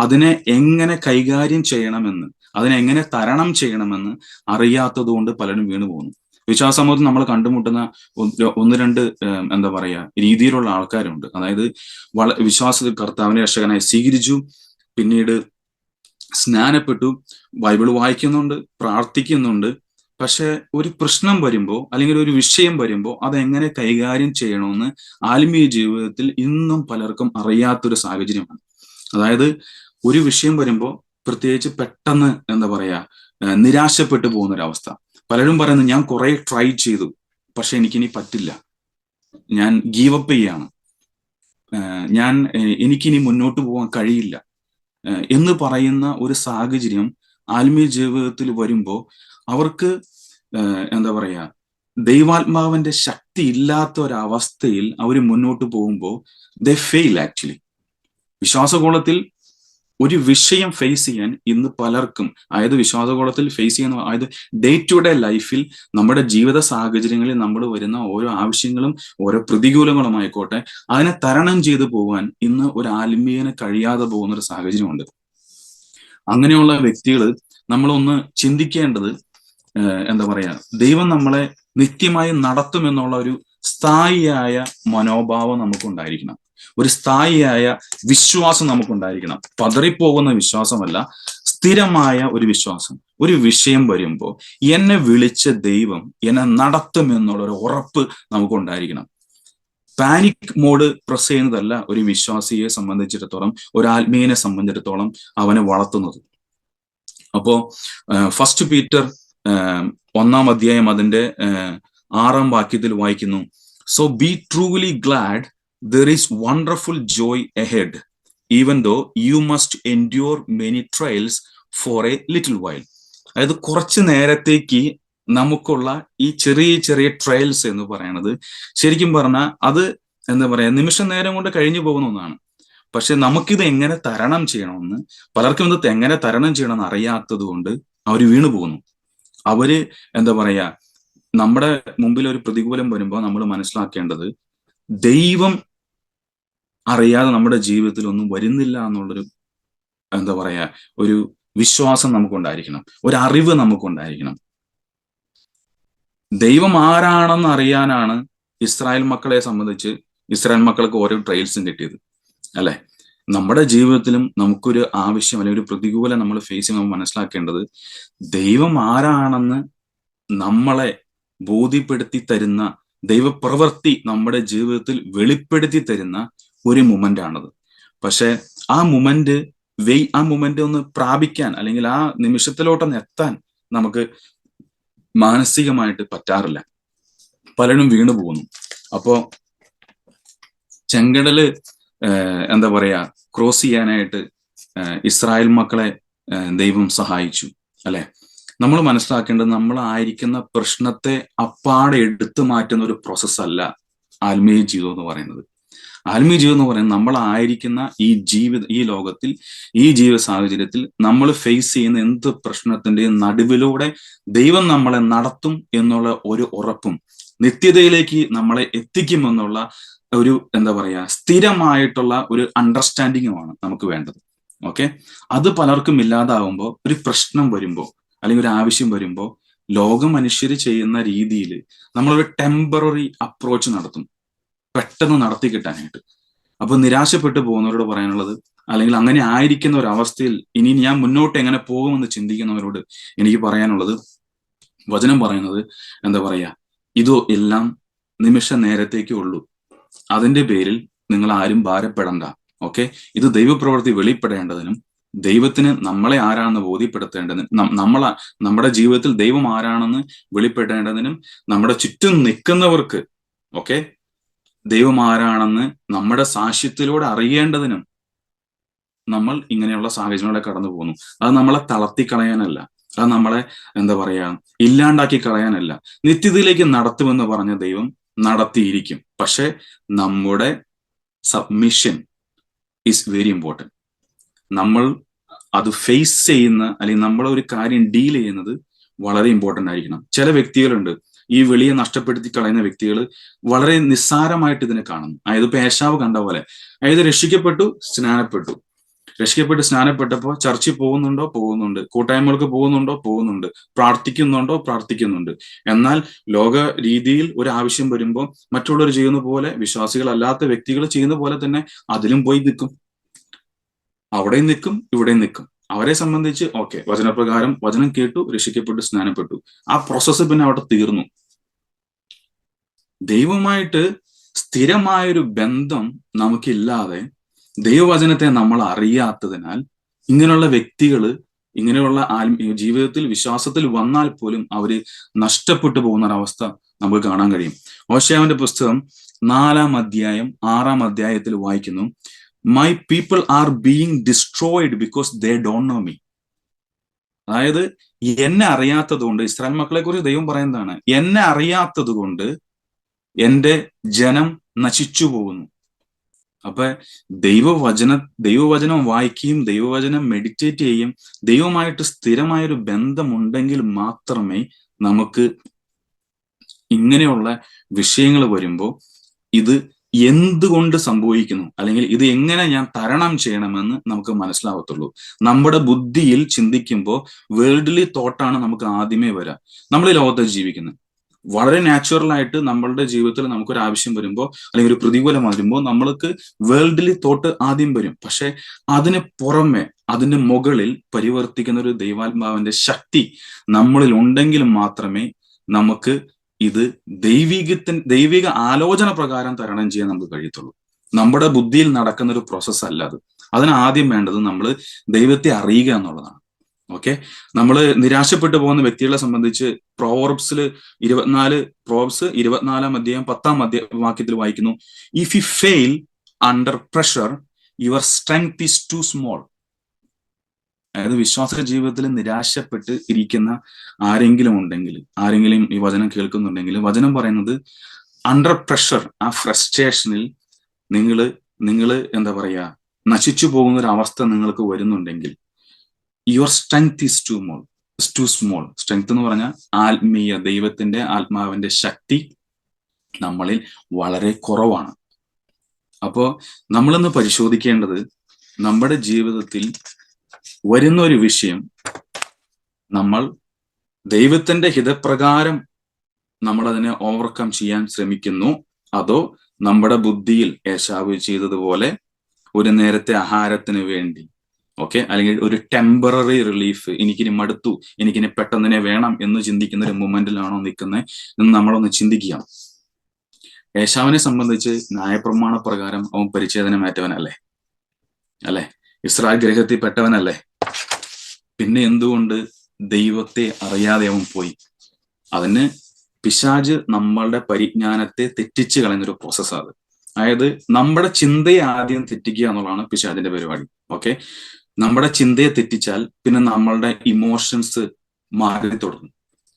അതിനെ എങ്ങനെ കൈകാര്യം ചെയ്യണമെന്ന്, അതിനെ എങ്ങനെ തരണം ചെയ്യണമെന്ന് അറിയാത്തത് കൊണ്ട് പലരും വീണു പോകുന്നു. വിശ്വാസമൂഹത്തിൽ നമ്മൾ കണ്ടുമുട്ടുന്ന ഒന്ന് രണ്ട് രീതിയിലുള്ള ആൾക്കാരുണ്ട്. അതായത് വിശ്വാസത്തിൽ കർത്താവിനെ രക്ഷകനായി സ്വീകരിച്ചു, പിന്നീട് സ്നാനപ്പെട്ടു, ബൈബിൾ വായിക്കുന്നുണ്ട്, പ്രാർത്ഥിക്കുന്നുണ്ട്, പക്ഷെ ഒരു പ്രശ്നം വരുമ്പോൾ അല്ലെങ്കിൽ ഒരു വിഷയം വരുമ്പോൾ അതെങ്ങനെ കൈകാര്യം ചെയ്യണമെന്ന് ആത്മീയ ജീവിതത്തിൽ ഇന്നും പലർക്കും അറിയാത്തൊരു സാഹചര്യമാണ്. അതായത് ഒരു വിഷയം വരുമ്പോൾ പ്രത്യേകിച്ച് പെട്ടെന്ന് എന്താ പറയാ നിരാശപ്പെട്ടു പോകുന്ന ഒരു അവസ്ഥ. പലരും പറയുന്നത് ഞാൻ കുറെ ട്രൈ ചെയ്തു, പക്ഷെ എനിക്കിനി പറ്റില്ല, ഞാൻ ഗീവപ്പ് ചെയ്യാണ്, എനിക്കിനി മുന്നോട്ട് പോകാൻ കഴിയില്ല എന്ന് പറയുന്ന ഒരു സാഹചര്യം ആത്മീയ ജീവിതത്തിൽ വരുമ്പോൾ അവർക്ക് എന്താ പറയാ ദൈവാത്മാവിന്റെ ശക്തി ഇല്ലാത്ത ഒരവസ്ഥയിൽ അവർ മുന്നോട്ട് പോകുമ്പോൾ ദേ ഫെയിൽ ആക്ച്വലി. വിശ്വാസകോളത്തിൽ ഒരു വിഷയം ഫേസ് ചെയ്യാൻ ഇന്ന് പലർക്കും, അതായത് വിശ്വാസകോളത്തിൽ ഫേസ് ചെയ്യുന്ന, അതായത് ഡേ ടു ഡേ ലൈഫിൽ നമ്മുടെ ജീവിത സാഹചര്യങ്ങളിൽ നമ്മൾ വരുന്ന ഓരോ ആവശ്യങ്ങളും ഓരോ പ്രതികൂലങ്ങളുമായിക്കോട്ടെ, അതിനെ തരണം ചെയ്തു പോകാൻ ഇന്ന് ഒരു ആത്മീയന് കഴിയാതെ പോകുന്ന ഒരു സാഹചര്യമുണ്ട്. അങ്ങനെയുള്ള വ്യക്തികൾ നമ്മളൊന്ന് ചിന്തിക്കേണ്ടത് എന്താ പറയാ ദൈവം നമ്മളെ നിത്യമായി നടത്തുമെന്നുള്ള ഒരു സ്ഥായിയായ മനോഭാവം നമുക്കുണ്ടായിരിക്കണം. ഒരു സ്ഥായിയായ വിശ്വാസം നമുക്കുണ്ടായിരിക്കണം. പതറിപ്പോകുന്ന വിശ്വാസമല്ല, സ്ഥിരമായ ഒരു വിശ്വാസം. ഒരു വിഷയം വരുമ്പോൾ എന്നെ വിളിച്ച ദൈവം എന്നെ നടത്തുമെന്നുള്ള ഒരു ഉറപ്പ് നമുക്കുണ്ടായിരിക്കണം. പാനിക് മോഡ് പ്രസ് ചെയ്യുന്നതല്ല ഒരു വിശ്വാസിയെ സംബന്ധിച്ചിടത്തോളം, ഒരു ആത്മീയനെ സംബന്ധിച്ചിടത്തോളം അവനെ വളർത്തുന്നത്. അപ്പോ ഫസ്റ്റ് പീറ്റർ 1-ാം അധ്യായം അതിന്റെ 6-ാം വാക്യത്തിൽ വായിക്കുന്നു, so B truly GLAAD, there is wonderful joy ahead, even though you must endure many trials for a little while. അതായത് കുറച്ച് നേരത്തേക്ക് നമുക്കുള്ള ഈ ചെറിയ ചെറിയ ട്രയൽസ് എന്ന് പറയുന്നത് ശരിക്കും പറഞ്ഞാൽ അത് എന്താ പറയാ നിമിഷ നേരം കൊണ്ട് കഴിഞ്ഞു പോകുന്ന ഒന്നാണ്. പക്ഷെ നമുക്കിത് എങ്ങനെ തരണം ചെയ്യണമെന്ന്, പലർക്കും ഇത് എങ്ങനെ തരണം ചെയ്യണമെന്ന് അറിയാത്തത് കൊണ്ട് അവർ വീണു പോകുന്നു. അവര് എന്താ പറയാ നമ്മുടെ മുമ്പിൽ ഒരു പ്രതികൂലം വരുമ്പോൾ നമ്മൾ മനസ്സിലാക്കേണ്ടത് ദൈവം അറിയാതെ നമ്മുടെ ജീവിതത്തിൽ ഒന്നും വരുന്നില്ല എന്നുള്ളൊരു എന്താ പറയാ ഒരു വിശ്വാസം നമുക്കുണ്ടായിരിക്കണം, ഒരു അറിവ് നമുക്കുണ്ടായിരിക്കണം. ദൈവം ആരാണെന്ന് അറിയാനാണ് ഇസ്രായേൽ മക്കളെ സംബന്ധിച്ച് ഇസ്രായേൽ മക്കൾക്ക് ഓരോ ട്രയൽസും കിട്ടിയത്, അല്ലെ? നമ്മുടെ ജീവിതത്തിലും നമുക്കൊരു ആവശ്യം അല്ലെങ്കിൽ ഒരു പ്രതികൂലം നമ്മൾ ഫേസ് ചെയ്യുമ്പോൾ മനസ്സിലാക്കേണ്ടത് ദൈവം ആരാണെന്ന് നമ്മളെ ബോധ്യപ്പെടുത്തി തരുന്ന, ദൈവപ്രവൃത്തി നമ്മുടെ ജീവിതത്തിൽ വെളിപ്പെടുത്തി തരുന്ന ഒരു മൊമെന്റ് ആണത്. പക്ഷെ ആ മൊമെന്റ് ഒന്ന് പ്രാപിക്കാൻ അല്ലെങ്കിൽ ആ നിമിഷത്തിലോട്ടൊന്ന് എത്താൻ നമുക്ക് മാനസികമായിട്ട് പറ്റാറില്ല. പലരും വീണു പോകുന്നു. അപ്പോ ചെങ്കടല് എന്താ പറയാ ക്രോസ് ചെയ്യാനായിട്ട് ഇസ്രായേൽ മക്കളെ ദൈവം സഹായിച്ചു, അല്ലെ? നമ്മൾ മനസ്സിലാക്കേണ്ടത് നമ്മളായിരിക്കുന്ന പ്രശ്നത്തെ അപ്പാടെ എടുത്തു മാറ്റുന്ന ഒരു പ്രോസസ് അല്ല ആത്മീയ ജീവിതം എന്ന് പറയുന്നത്. ആത്മീയ ജീവിതം എന്ന് പറയുന്നത് നമ്മളായിരിക്കുന്ന ഈ ലോകത്തിൽ, ഈ ജീവിത സാഹചര്യത്തിൽ നമ്മൾ ഫേസ് ചെയ്യുന്ന എന്ത് പ്രശ്നത്തിന്റെയും നടുവിലൂടെ ദൈവം നമ്മളെ നടത്തും എന്നുള്ള ഒരു ഉറപ്പും നിത്യതയിലേക്ക് നമ്മളെ എത്തിക്കുമെന്നുള്ള ഒരു എന്താ പറയാ സ്ഥിരമായിട്ടുള്ള ഒരു അണ്ടർസ്റ്റാൻഡിങ്ങുമാണ് നമുക്ക് വേണ്ടത്. ഓക്കെ, അത് പലർക്കും ഇല്ലാതാവുമ്പോൾ, ഒരു പ്രശ്നം വരുമ്പോൾ അല്ലെങ്കിൽ ഒരു ആവശ്യം വരുമ്പോൾ ലോക മനുഷ്യർ ചെയ്യുന്ന രീതിയിൽ നമ്മളൊരു ടെമ്പററി അപ്രോച്ച് നടത്തും, പെട്ടെന്ന് നടത്തി കിട്ടാനായിട്ട്. അപ്പൊ നിരാശപ്പെട്ടു പോകുന്നവരോട് പറയാനുള്ളത്, അല്ലെങ്കിൽ അങ്ങനെ ആയിരിക്കുന്ന ഒരു അവസ്ഥയിൽ ഇനി ഞാൻ മുന്നോട്ട് എങ്ങനെ പോകുമെന്ന് ചിന്തിക്കുന്നവരോട് എനിക്ക് പറയാനുള്ളത്, വചനം പറയുന്നത് എന്താ പറയാ, ഇതോ എല്ലാം നിമിഷ നേരത്തേക്കേ ഉള്ളൂ. അതിന്റെ പേരിൽ നിങ്ങൾ ആരും ഭാരപ്പെടണ്ട. ഓക്കെ, ഇത് ദൈവപ്രവൃത്തി വെളിപ്പെടേണ്ടതിനും ദൈവത്തിന് നമ്മളെ ആരാണെന്ന് ബോധ്യപ്പെടുത്തേണ്ടതിനും നമ്മുടെ ജീവിതത്തിൽ ദൈവം ആരാണെന്ന് വെളിപ്പെടേണ്ടതിനും നമ്മുടെ ചുറ്റും നിൽക്കുന്നവർക്ക് ഓക്കെ ദൈവം ആരാണെന്ന് നമ്മുടെ സാക്ഷ്യത്തിലൂടെ അറിയേണ്ടതിനും നമ്മൾ ഇങ്ങനെയുള്ള സാഹചര്യങ്ങളെ കടന്നു പോകുന്നു. അത് നമ്മളെ തളർത്തിക്കളയാനല്ല, അത് നമ്മളെ എന്താ പറയാ ഇല്ലാണ്ടാക്കി കളയാനല്ല. നിത്യതയിലേക്ക് നടത്തുമെന്ന് പറഞ്ഞ ദൈവം നടത്തിയിരിക്കും. പക്ഷെ നമ്മുടെ സബ്മിഷൻ ഈസ് വെരി ഇമ്പോർട്ടൻറ്റ്. നമ്മൾ അത് ഫേസ് ചെയ്യുന്ന അല്ലെങ്കിൽ നമ്മൾ ഒരു കാര്യം ഡീൽ ചെയ്യുന്നത് വളരെ ഇമ്പോർട്ടൻ്റ് ആയിരിക്കണം. ചില വ്യക്തികളുണ്ട്, ഈ വെളിയെ നഷ്ടപ്പെടുത്തി കളയുന്ന വ്യക്തികൾ വളരെ നിസ്സാരമായിട്ട് ഇതിനെ കാണുന്നു. അതായത് ഇപ്പൊ ഏശാവ് കണ്ട പോലെ, അതായത് രക്ഷിക്കപ്പെട്ടു സ്നാനപ്പെട്ടപ്പോൾ ചർച്ചിൽ പോകുന്നുണ്ട്, കൂട്ടായ്മകൾക്ക് പോകുന്നുണ്ട്, പ്രാർത്ഥിക്കുന്നുണ്ട്. എന്നാൽ ലോക രീതിയിൽ ഒരു ആവശ്യം വരുമ്പോൾ മറ്റുള്ളവർ ചെയ്യുന്ന പോലെ, വിശ്വാസികളല്ലാത്ത വ്യക്തികൾ ചെയ്യുന്ന പോലെ തന്നെ അതിലും പോയി നിൽക്കും, അവിടെയും നിൽക്കും, ഇവിടെയും നിൽക്കും. അവരെ സംബന്ധിച്ച് ഓക്കെ, വചനപ്രകാരം വചനം കേട്ടു, രക്ഷിക്കപ്പെട്ടു, സ്നാനപ്പെട്ടു, ആ പ്രോസസ്സ് പിന്നെ അവിടെ തീർന്നു. ദൈവമായിട്ട് സ്ഥിരമായൊരു ബന്ധം നമുക്കില്ലാതെ ദൈവവചനത്തെ നമ്മൾ അറിയാത്തതിനാൽ ഇങ്ങനെയുള്ള വ്യക്തികള് ഇങ്ങനെയുള്ള ജീവിതത്തിൽ വിശ്വാസത്തിൽ വന്നാൽ പോലും അവര് നഷ്ടപ്പെട്ടു പോകുന്ന ഒരവസ്ഥ നമുക്ക് കാണാൻ കഴിയും. ഹോശേയാവിന്റെ പുസ്തകം 4-ാം അധ്യായം 6-ാം അധ്യായത്തിൽ വായിക്കുന്നു, my people are being destroyed because they don't know me. അതായത് എന്നെ അറിയാത്തത് കൊണ്ട്, ഇസ്രായേൽ മക്കളെ കുറിച്ച് ദൈവം പറയുന്നതാണ്, എന്നെ അറിയാത്തത് കൊണ്ട് എന്റെ ജനം നശിച്ചു പോകുന്നു. അപ്പൊ ദൈവവചനം വായിക്കുകയും ദൈവവചനം മെഡിറ്റേറ്റ് ചെയ്യുകയും ദൈവമായിട്ട് സ്ഥിരമായൊരു ബന്ധമുണ്ടെങ്കിൽ മാത്രമേ നമുക്ക് ഇങ്ങനെയുള്ള വിഷയങ്ങൾ വരുമ്പോൾ ഇത് എന്തുകൊണ്ട് സംഭവിക്കുന്നു, അല്ലെങ്കിൽ ഇത് എങ്ങനെ ഞാൻ തരണം ചെയ്യണമെന്ന് നമുക്ക് മനസ്സിലാവത്തുള്ളൂ. നമ്മുടെ ബുദ്ധിയിൽ ചിന്തിക്കുമ്പോൾ വേൾഡ്ലി തോട്ടാണ് നമുക്ക് ആദ്യമേ വരിക. നമ്മൾ ഈ ലോകത്ത് ജീവിക്കുന്നത് വളരെ നാച്ചുറൽ ആയിട്ട് നമ്മളുടെ ജീവിതത്തിൽ നമുക്കൊരു ആവശ്യം വരുമ്പോൾ അല്ലെങ്കിൽ ഒരു പ്രതികൂലം വരുമ്പോൾ നമ്മൾക്ക് വേൾഡ്ലി തോട്ട് ആദ്യം വരും. പക്ഷെ അതിന് പുറമെ അതിന്റെ മുകളിൽ പരിവർത്തിക്കുന്ന ഒരു ദൈവാത്മാവിന്റെ നമ്മളിൽ ഉണ്ടെങ്കിൽ മാത്രമേ നമുക്ക് ഇത് ദൈവിക ആലോചന പ്രകാരം തരണം ചെയ്യാൻ നമുക്ക് കഴിയത്തുള്ളൂ. നമ്മുടെ ബുദ്ധിയിൽ നടക്കുന്ന ഒരു പ്രോസസ്സ് അല്ല അത്. അതിന് ആദ്യം വേണ്ടത് നമ്മൾ ദൈവത്തെ അറിയുക എന്നുള്ളതാണ്. ഓക്കെ, നമ്മൾ നിരാശപ്പെട്ടു പോകുന്ന വ്യക്തികളെ സംബന്ധിച്ച് പ്രോവർബ്സ് 24-ാം അധ്യായം 10-ാം വാക്യത്തിൽ വായിക്കുന്നു, if you fail under pressure your strength is too small. അതായത് വിശ്വാസ ജീവിതത്തിൽ നിരാശപ്പെട്ട് ഇരിക്കുന്ന ആരെങ്കിലും ഈ വചനം കേൾക്കുന്നുണ്ടെങ്കിൽ, വചനം പറയുന്നത് അണ്ടർ പ്രഷർ, ആ ഫ്രസ്ട്രേഷനിൽ നിങ്ങൾ എന്താ പറയാ നശിച്ചു പോകുന്ന ഒരു അവസ്ഥ നിങ്ങൾക്ക് വരുന്നുണ്ടെങ്കിൽ your strength is too small. Strength എന്ന് പറഞ്ഞാൽ ദൈവത്തിന്റെ ആത്മാവിന്റെ ശക്തി നമ്മളിൽ വളരെ കുറവാണ്. അപ്പോ നമ്മളിന്ന് പരിശോധിക്കേണ്ടത്, നമ്മുടെ ജീവിതത്തിൽ വരുന്ന ഒരു വിഷയം നമ്മൾ ദൈവത്തിന്റെ ഹിതപ്രകാരം നമ്മൾ അതിനെ ഓവർകം ചെയ്യാൻ ശ്രമിക്കുന്നു, അതോ നമ്മുടെ ബുദ്ധിയിൽ ഏശാവ് ചെയ്തതുപോലെ ഒരു നേരത്തെ ആഹാരത്തിന് വേണ്ടി, ഓക്കെ, അല്ലെങ്കിൽ ഒരു ടെമ്പററി റിലീഫ്, എനിക്കിനി മടുത്തു, എനിക്കിനി പെട്ടെന്നിനെ വേണം എന്ന് ചിന്തിക്കുന്ന ഒരു മൊമെന്റിലാണോ നിൽക്കുന്നത് എന്ന് നമ്മളൊന്ന് ചിന്തിക്കുക. ഏശാവിനെ സംബന്ധിച്ച് ന്യായപ്രമാണ പ്രകാരം അവൻ പരിച്ഛേദനമേറ്റവനല്ലേ, അല്ലെ? ഇസ്രായേൽ ഗ്രഹത്തിൽ പെട്ടവനല്ലേ? പിന്നെ എന്തുകൊണ്ട് ദൈവത്തെ അറിയാതെ അവൻ പോയി? അതിന് പിശാച് നമ്മളുടെ പരിജ്ഞാനത്തെ തെറ്റിച്ച് കളയുന്നൊരു പ്രോസസ്സാണ്. അതായത് നമ്മുടെ ചിന്തയെ ആദ്യം തെറ്റിക്കുക എന്നുള്ളതാണ് പിശാചിന്റെ പരിപാടി. ഓക്കെ, നമ്മുടെ ചിന്തയെ തെറ്റിച്ചാൽ പിന്നെ നമ്മളുടെ ഇമോഷൻസ് മാറി തുടങ്ങും.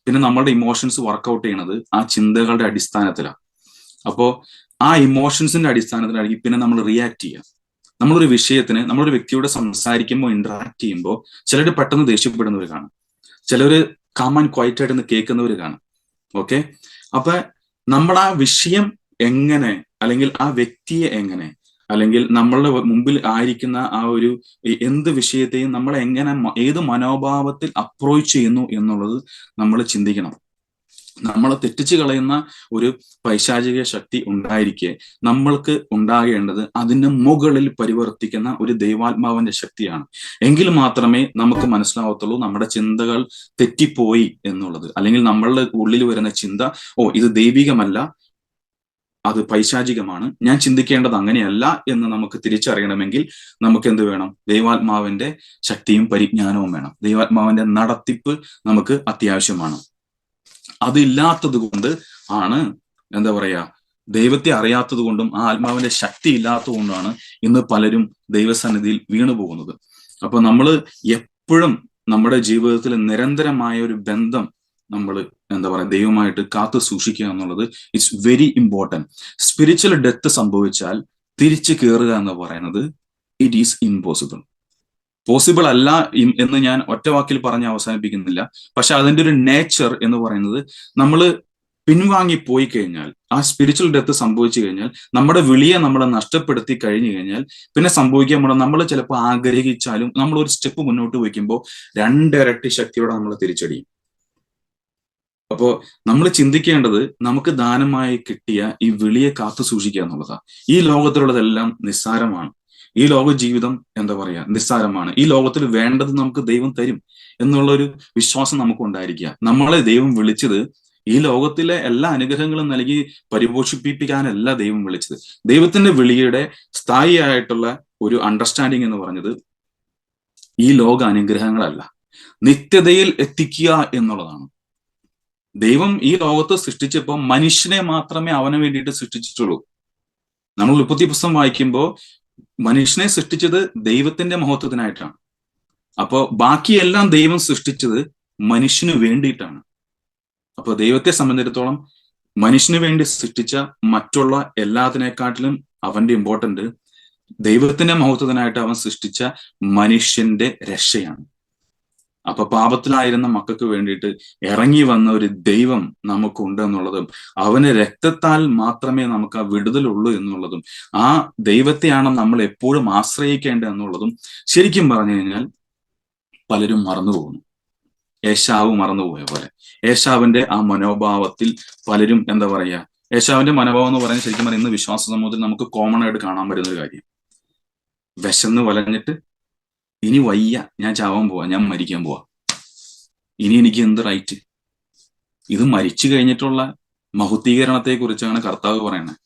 പിന്നെ നമ്മളുടെ ഇമോഷൻസ് വർക്കൗട്ട് ചെയ്യണത് ആ ചിന്തകളുടെ അടിസ്ഥാനത്തിലാണ്. അപ്പോ ആ ഇമോഷൻസിന്റെ അടിസ്ഥാനത്തിലായിരിക്കും പിന്നെ നമ്മൾ റിയാക്ട് ചെയ്യുക. നമ്മളൊരു വിഷയത്തിന്, നമ്മളൊരു വ്യക്തിയോട് സംസാരിക്കുമ്പോൾ, ഇന്ററാക്ട് ചെയ്യുമ്പോൾ ചിലർ പെട്ടെന്ന് ദേഷ്യപ്പെടുന്നവർ കാണും, ചിലർ കാം ആൻഡ് ക്വയറ്റ് ആയിട്ട് കേൾക്കുന്നവർ കാണും. ഓക്കെ, അപ്പൊ നമ്മൾ ആ വിഷയം എങ്ങനെ, അല്ലെങ്കിൽ ആ വ്യക്തിയെ എങ്ങനെ, അല്ലെങ്കിൽ നമ്മളുടെ മുമ്പിൽ ആയിരിക്കുന്ന ആ ഒരു എന്ത് വിഷയത്തെയും നമ്മൾ എങ്ങനെ, ഏത് മനോഭാവത്തിൽ അപ്രോച്ച് ചെയ്യുന്നു എന്നുള്ളത് നമ്മൾ ചിന്തിക്കണം. നമ്മളെ തെറ്റിച്ച് കളയുന്ന ഒരു പൈശാചിക ശക്തി ഉണ്ടായിരിക്കെ നമ്മൾക്ക് ഉണ്ടാകേണ്ടത് അതിന്റെ മുകളിൽ പരിവർത്തിക്കുന്ന ഒരു ദൈവാത്മാവിന്റെ ശക്തിയാണ്. എങ്കിൽ മാത്രമേ നമുക്ക് മനസ്സിലാവത്തുള്ളൂ നമ്മുടെ ചിന്തകൾ തെറ്റിപ്പോയി എന്നുള്ളത്. അല്ലെങ്കിൽ നമ്മളുടെ ഉള്ളിൽ വരുന്ന ചിന്ത, ഇത് ദൈവികമല്ല, അത് പൈശാചികമാണ്, ഞാൻ ചിന്തിക്കേണ്ടത് അങ്ങനെയല്ല എന്ന് നമുക്ക് തിരിച്ചറിയണമെങ്കിൽ നമുക്ക് എന്ത് വേണം? ദൈവാത്മാവിന്റെ ശക്തിയും പരിജ്ഞാനവും വേണം. ദൈവാത്മാവിന്റെ നടത്തിപ്പ് നമുക്ക് അത്യാവശ്യമാണ്. അതില്ലാത്തത് കൊണ്ട് ആണ് എന്താ പറയാ, ദൈവത്തെ അറിയാത്തത് കൊണ്ടും ആ ആത്മാവിന്റെ ശക്തി ഇല്ലാത്തത് കൊണ്ടാണ് ഇന്ന് പലരും ദൈവസന്നിധിയിൽ വീണു പോകുന്നത്. അപ്പൊ നമ്മൾ എപ്പോഴും നമ്മുടെ ജീവിതത്തിൽ നിരന്തരമായ ഒരു ബന്ധം നമ്മൾ എന്താ പറയാ ദൈവമായിട്ട് കാത്തു സൂക്ഷിക്കുക എന്നുള്ളത് it's very important. Spiritual death സംഭവിച്ചാൽ തിരിച്ചു കയറുക എന്ന് പറയുന്നത് ഇറ്റ് ഈസ് ഇമ്പോസിബിൾ. പോസിബിൾ അല്ല എന്ന് ഞാൻ ഒറ്റ വാക്കിൽ പറഞ്ഞ് അവസാനിപ്പിക്കുന്നില്ല. പക്ഷെ അതിന്റെ ഒരു നേച്ചർ എന്ന് പറയുന്നത്, നമ്മൾ പിൻവാങ്ങി പോയി കഴിഞ്ഞാൽ, ആ സ്പിരിച്വൽ ഡെത്ത് സംഭവിച്ചു കഴിഞ്ഞാൽ, നമ്മുടെ വിളിയെ നമ്മൾ നഷ്ടപ്പെടുത്തി കഴിഞ്ഞു കഴിഞ്ഞാൽ പിന്നെ സംഭവിക്കാൻ നമ്മൾ ചിലപ്പോൾ ആഗ്രഹിച്ചാലും നമ്മൾ ഒരു സ്റ്റെപ്പ് മുന്നോട്ട് വയ്ക്കുമ്പോൾ 2 ഇരട്ടി ശക്തിയോടെ നമ്മൾ തിരിച്ചടിയും. അപ്പോ നമ്മൾ ചിന്തിക്കേണ്ടത്, നമുക്ക് ദാനമായി കിട്ടിയ ഈ വിളിയെ കാത്തു സൂക്ഷിക്കുക എന്നുള്ളതാണ്. ഈ ലോകത്തിലുള്ളതെല്ലാം നിസ്സാരമാണ്. ഈ ലോക ജീവിതം എന്താ പറയാ നിസ്സാരമാണ്, ഈ ലോകത്തിൽ വേണ്ടത് നമുക്ക് ദൈവം തരും എന്നുള്ള ഒരു വിശ്വാസം നമുക്ക് ഉണ്ടായിരിക്കുക. നമ്മളെ ദൈവം വിളിച്ചത് ഈ ലോകത്തിലെ എല്ലാ അനുഗ്രഹങ്ങളും നൽകി പരിപോഷിപ്പിക്കാനല്ല ദൈവം വിളിച്ചത്. ദൈവത്തിന്റെ വിളിയുടെ സ്ഥായിയായിട്ടുള്ള ഒരു അണ്ടർസ്റ്റാൻഡിങ് എന്ന് പറഞ്ഞത് ഈ ലോക അനുഗ്രഹങ്ങളല്ല, നിത്യതയിൽ എത്തിക്കുക എന്നുള്ളതാണ്. ദൈവം ഈ ലോകത്ത് സൃഷ്ടിച്ചപ്പോൾ മനുഷ്യനെ മാത്രമേ അവന് വേണ്ടിയിട്ട് സൃഷ്ടിച്ചിട്ടുള്ളൂ. നമ്മൾ ഉൽപ്പത്തി പുസ്തകം വായിക്കുമ്പോൾ മനുഷ്യനെ സൃഷ്ടിച്ചത് ദൈവത്തിന്റെ മഹത്വത്തിനായിട്ടാണ്. അപ്പോ ബാക്കിയെല്ലാം ദൈവം സൃഷ്ടിച്ചത് മനുഷ്യന് വേണ്ടിയിട്ടാണ്. അപ്പൊ ദൈവത്തെ സംബന്ധിച്ചിടത്തോളം മനുഷ്യന് വേണ്ടി സൃഷ്ടിച്ച മറ്റുള്ള എല്ലാത്തിനെക്കാട്ടിലും അവന്റെ ഇമ്പോർട്ടന്റ് ദൈവത്തിന്റെ മഹത്വത്തിനായിട്ട് അവൻ സൃഷ്ടിച്ച മനുഷ്യന്റെ രക്ഷയാണ്. അപ്പൊ പാപത്തിലായിരുന്ന മക്കൾക്ക് വേണ്ടിയിട്ട് ഇറങ്ങി വന്ന ഒരു ദൈവം നമുക്കുണ്ട് എന്നുള്ളതും അവന് രക്തത്താൽ മാത്രമേ നമുക്ക് ആ വിടുതലുള്ളൂ എന്നുള്ളതും ആ ദൈവത്തെയാണ് നമ്മൾ എപ്പോഴും ആശ്രയിക്കേണ്ടത് എന്നുള്ളതും ശരിക്കും പറഞ്ഞു കഴിഞ്ഞാൽ പലരും മറന്നുപോകുന്നു. ഏശാവ് മറന്നുപോയ പോലെ ഏശാവിന്റെ ആ മനോഭാവത്തിൽ പലരും എന്താ പറയാ, ഏശാവിന്റെ മനോഭാവം എന്ന് പറയുന്നത് ശരിക്കും പറഞ്ഞാൽ ഇന്ന് വിശ്വാസ സമൂഹത്തിൽ നമുക്ക് കോമൺ ആയിട്ട് കാണാൻ പറ്റുന്ന ഒരു കാര്യം. വിശന്ന് വലഞ്ഞിട്ട് ഇനി വയ്യ, ഞാൻ ചാവാൻ പോവാ, ഞാൻ മരിക്കാൻ പോവാ, ഇനി എനിക്ക് എന്ത് റൈറ്റ്? ഇത് മരിച്ചു കഴിഞ്ഞിട്ടുള്ള മഹുദ്ധീകരണത്തെ കുറിച്ചാണ് കർത്താവ് പറയുന്നത്.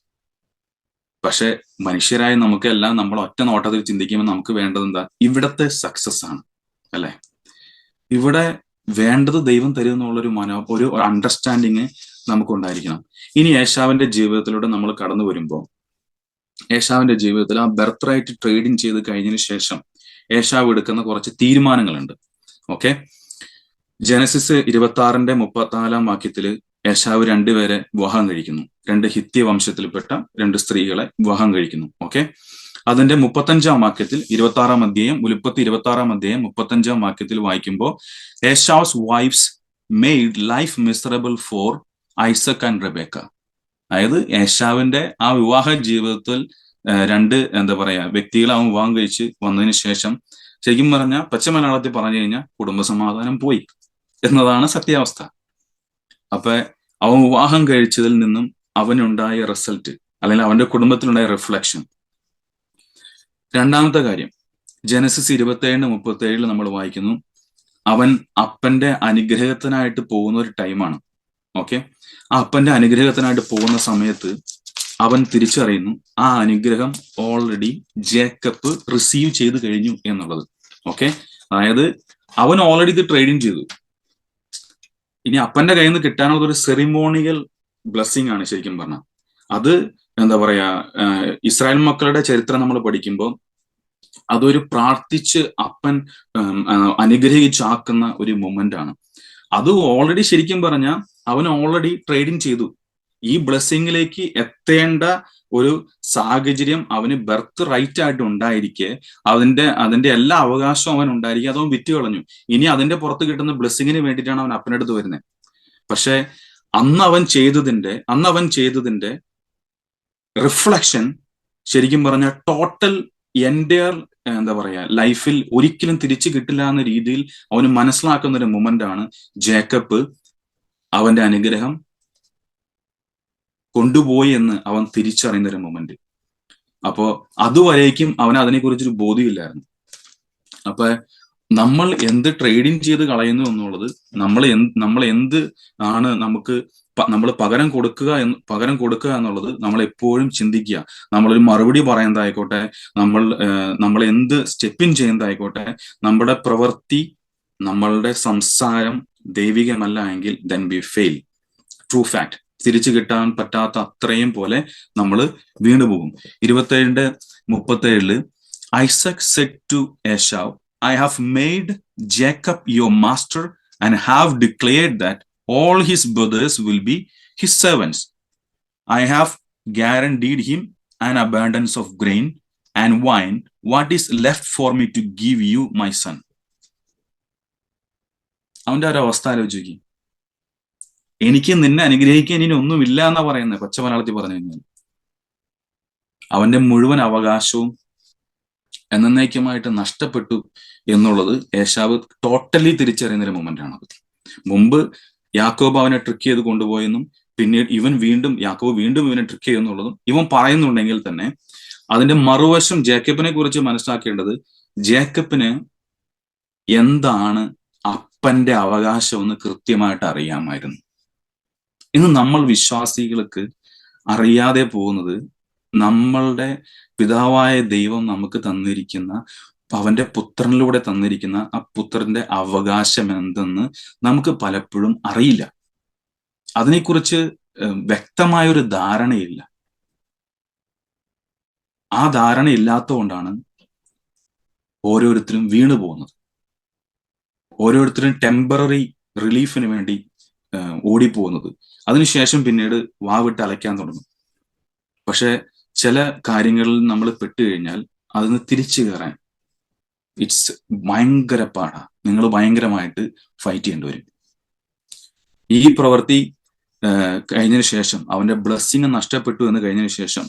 പക്ഷെ മനുഷ്യരായ നമുക്കെല്ലാം നമ്മൾ ഒറ്റ നോട്ടത്തിൽ ചിന്തിക്കുമ്പോൾ നമുക്ക് വേണ്ടത് എന്താ? ഇവിടത്തെ സക്സസ് ആണ് അല്ലെ? ഇവിടെ വേണ്ടത് ദൈവം തരും എന്നുള്ളൊരു ഒരു അണ്ടർസ്റ്റാൻഡിങ് നമുക്കുണ്ടായിരിക്കണം. ഇനി ഏശാവിന്റെ ജീവിതത്തിലൂടെ നമ്മൾ കടന്നു വരുമ്പോൾ ഏശാവിന്റെ ജീവിതത്തിൽ ആ ബെർത്ത് റൈറ്റ് ട്രേഡിങ് ചെയ്ത് കഴിഞ്ഞതിന് ശേഷം ഏശാവ് എടുക്കുന്ന കുറച്ച് തീരുമാനങ്ങളുണ്ട്. ഓക്കെ, ജനസിസ് 26:34 വാക്യത്തിൽ ഏശാവ് രണ്ടുപേരെ വിവാഹം കഴിക്കുന്നു. 2 ഹിത്യ വംശത്തിൽപ്പെട്ട 2 സ്ത്രീകളെ വിവാഹം കഴിക്കുന്നു. ഓക്കെ, അതിന്റെ 35 വാക്യത്തിൽ 26 അധ്യായം ഉൽപ്പത്തി 26 അധ്യായം 35 വാക്യത്തിൽ വായിക്കുമ്പോൾ Esau's wives made life miserable for Isaac and Rebecca. അതായത് ഏശാവിന്റെ ആ വിവാഹ ജീവിതത്തിൽ 2 എന്താ പറയാ വ്യക്തികളെ അവൻ വിവാഹം കഴിച്ച് വന്നതിന് ശേഷം ശരിക്കും പറഞ്ഞാൽ പച്ച മലയാളത്തിൽ പറഞ്ഞു കഴിഞ്ഞാൽ കുടുംബസമാധാനം പോയി എന്നതാണ് സത്യാവസ്ഥ. അപ്പൊ അവൻ വിവാഹം കഴിച്ചതിൽ നിന്നും അവനുണ്ടായ റിസൾട്ട് അല്ലെങ്കിൽ അവന്റെ കുടുംബത്തിലുണ്ടായ റിഫ്ലക്ഷൻ. രണ്ടാമത്തെ കാര്യം, ജനസിസ് 27:37 നമ്മൾ വായിക്കുന്നു, അവൻ അപ്പന്റെ അനുഗ്രഹത്തിനായിട്ട് പോകുന്ന ഒരു ടൈമാണ്. ഓക്കെ, ആ അപ്പന്റെ അനുഗ്രഹത്തിനായിട്ട് പോകുന്ന സമയത്ത് അവൻ തിരിച്ചറിയുന്നു ആ അനുഗ്രഹം ഓൾറെഡി ജേക്കബ് റിസീവ് ചെയ്ത് കഴിഞ്ഞു എന്നുള്ളത്. ഓക്കെ, അതായത് അവൻ ഓൾറെഡി ഇത് ട്രേഡിങ് ചെയ്തു. ഇനി അപ്പന്റെ കയ്യിൽ നിന്ന് കിട്ടാനുള്ള ഒരു സെറിമോണിയൽ ബ്ലെസ്സിങ് ആണ് ശരിക്കും പറഞ്ഞാൽ. അത് എന്താ പറയാ, ഇസ്രായേൽ മക്കളുടെ ചരിത്രം നമ്മൾ പഠിക്കുമ്പോൾ അതൊരു പ്രാർത്ഥിച്ച് അപ്പൻ അനുഗ്രഹിച്ചാക്കുന്ന ഒരു മൊമെന്റ് ആണ്. അത് ഓൾറെഡി ശരിക്കും പറഞ്ഞാൽ അവൻ ഓൾറെഡി ട്രേഡിങ് ചെയ്തു. ഈ ബ്ലെസ്സിങ്ങിലേക്ക് എത്തേണ്ട ഒരു സാഹചര്യം അവന് ബെർത്ത് റൈറ്റ് ആയിട്ട് ഉണ്ടായിരിക്കെ അതിന്റെ എല്ലാ അവകാശവും അവൻ ഉണ്ടായിരിക്കും, അതവൻ വിറ്റ് കളഞ്ഞു. ഇനി അതിന്റെ പുറത്ത് കിട്ടുന്ന ബ്ലെസ്സിങ്ങിന് വേണ്ടിയിട്ടാണ് അവൻ അപ്പനടുത്ത് വരുന്നത്. പക്ഷെ അന്ന് അവൻ ചെയ്തതിന്റെ റിഫ്ലക്ഷൻ ശരിക്കും പറഞ്ഞ ടോട്ടൽ എൻ്റയർ എന്താ പറയാ ലൈഫിൽ ഒരിക്കലും തിരിച്ചു കിട്ടില്ല എന്ന രീതിയിൽ അവന് മനസ്സിലാക്കുന്ന ഒരു മൊമെന്റ് ആണ് ജേക്കബ് അവന്റെ അനുഗ്രഹം കൊണ്ടുപോയി എന്ന് അവൻ തിരിച്ചറിയുന്ന ഒരു മൊമെന്റ്. അപ്പോ അതുവരേക്കും അവന് അതിനെക്കുറിച്ചൊരു ബോധ്യമില്ലായിരുന്നു. അപ്പൊ നമ്മൾ എന്ത് ട്രേഡിങ് ചെയ്ത് കളയുന്നു എന്നുള്ളത് നമ്മൾ എന്ത് ആണ് നമ്മൾ പകരം കൊടുക്കുക എന്നുള്ളത് നമ്മൾ എപ്പോഴും ചിന്തിക്കുക. നമ്മളൊരു മറുപടി പറയുന്നതായിക്കോട്ടെ, നമ്മൾ എന്ത് സ്റ്റെപ്പിൻ ചെയ്യുന്നതായിക്കോട്ടെ, നമ്മുടെ പ്രവൃത്തി നമ്മളുടെ സംസാരം ദൈവികമല്ല എങ്കിൽ then we fail. True fact. തിരിച്ചു കിട്ടാൻ പറ്റാത്ത അത്രയും പോലെ നമ്മൾ വീണുപോകും. 27:37 Isaac said to Esau, I have made Jacob your master and have declared that all his brothers will be his servants. I have guaranteed him an abundance of grain and wine. What is left for me to give you, my son? അവന്റെ ഒരു അവസ്ഥ ആലോചിക്ക്. എനിക്ക് നിന്നെ അനുഗ്രഹിക്കാൻ ഇനി ഒന്നുമില്ല എന്നാ പറയുന്നത് പച്ച മലയാളത്തിൽ പറഞ്ഞു കഴിഞ്ഞാൽ. അവന്റെ മുഴുവൻ അവകാശവും എന്നേക്കുമായിട്ട് നഷ്ടപ്പെട്ടു എന്നുള്ളത് ഏശാവ് ടോട്ടലി തിരിച്ചറിയുന്ന ഒരു മൊമെന്റ് ആണത്. മുമ്പ് യാക്കോബ് അവനെ ട്രിക്ക് ചെയ്ത് കൊണ്ടുപോയെന്നും പിന്നീട് യാക്കോബ് വീണ്ടും ഇവനെ ട്രിക്ക് ചെയ്യുന്നുള്ളതും ഇവൻ പറയുന്നുണ്ടെങ്കിൽ തന്നെ അതിന്റെ മറുവശം ജേക്കബിനെ കുറിച്ച് മനസ്സിലാക്കേണ്ടത്, ജേക്കബിന് എന്താണ് അപ്പന്റെ അവകാശം എന്ന് കൃത്യമായിട്ട് അറിയാമായിരുന്നു. ഇന്ന് നമ്മൾ വിശ്വാസികൾക്ക് അറിയാതെ പോകുന്നത്, നമ്മളുടെ പിതാവായ ദൈവം നമുക്ക് തന്നിരിക്കുന്ന, അവന്റെ പുത്രനിലൂടെ തന്നിരിക്കുന്ന ആ പുത്രന്റെ അവകാശം എന്തെന്ന് നമുക്ക് പലപ്പോഴും അറിയില്ല. അതിനെക്കുറിച്ച് വ്യക്തമായൊരു ധാരണയില്ല. ആ ധാരണ ഇല്ലാത്തതുകൊണ്ടാണ് ഓരോരുത്തരും വീണു പോകുന്നത്. ഓരോരുത്തരും ടെമ്പററി റിലീഫിന് വേണ്ടി ഓടിപ്പോകുന്നത്. അതിനുശേഷം പിന്നീട് വാവിട്ട് അലയ്ക്കാൻ തുടങ്ങും. പക്ഷെ ചില കാര്യങ്ങളിൽ നമ്മൾ പെട്ടുകഴിഞ്ഞാൽ അതിന് തിരിച്ചു കയറാൻ ഇറ്റ്സ് ഭയങ്കര പാടാ. നിങ്ങൾ ഭയങ്കരമായിട്ട് ഫൈറ്റ് ചെയ്യേണ്ടി വരും. ഈ പ്രവൃത്തി കഴിഞ്ഞതിന് ശേഷം, അവന്റെ ബ്ലെസ്സിങ് നഷ്ടപ്പെട്ടു എന്ന് കഴിഞ്ഞതിന് ശേഷം,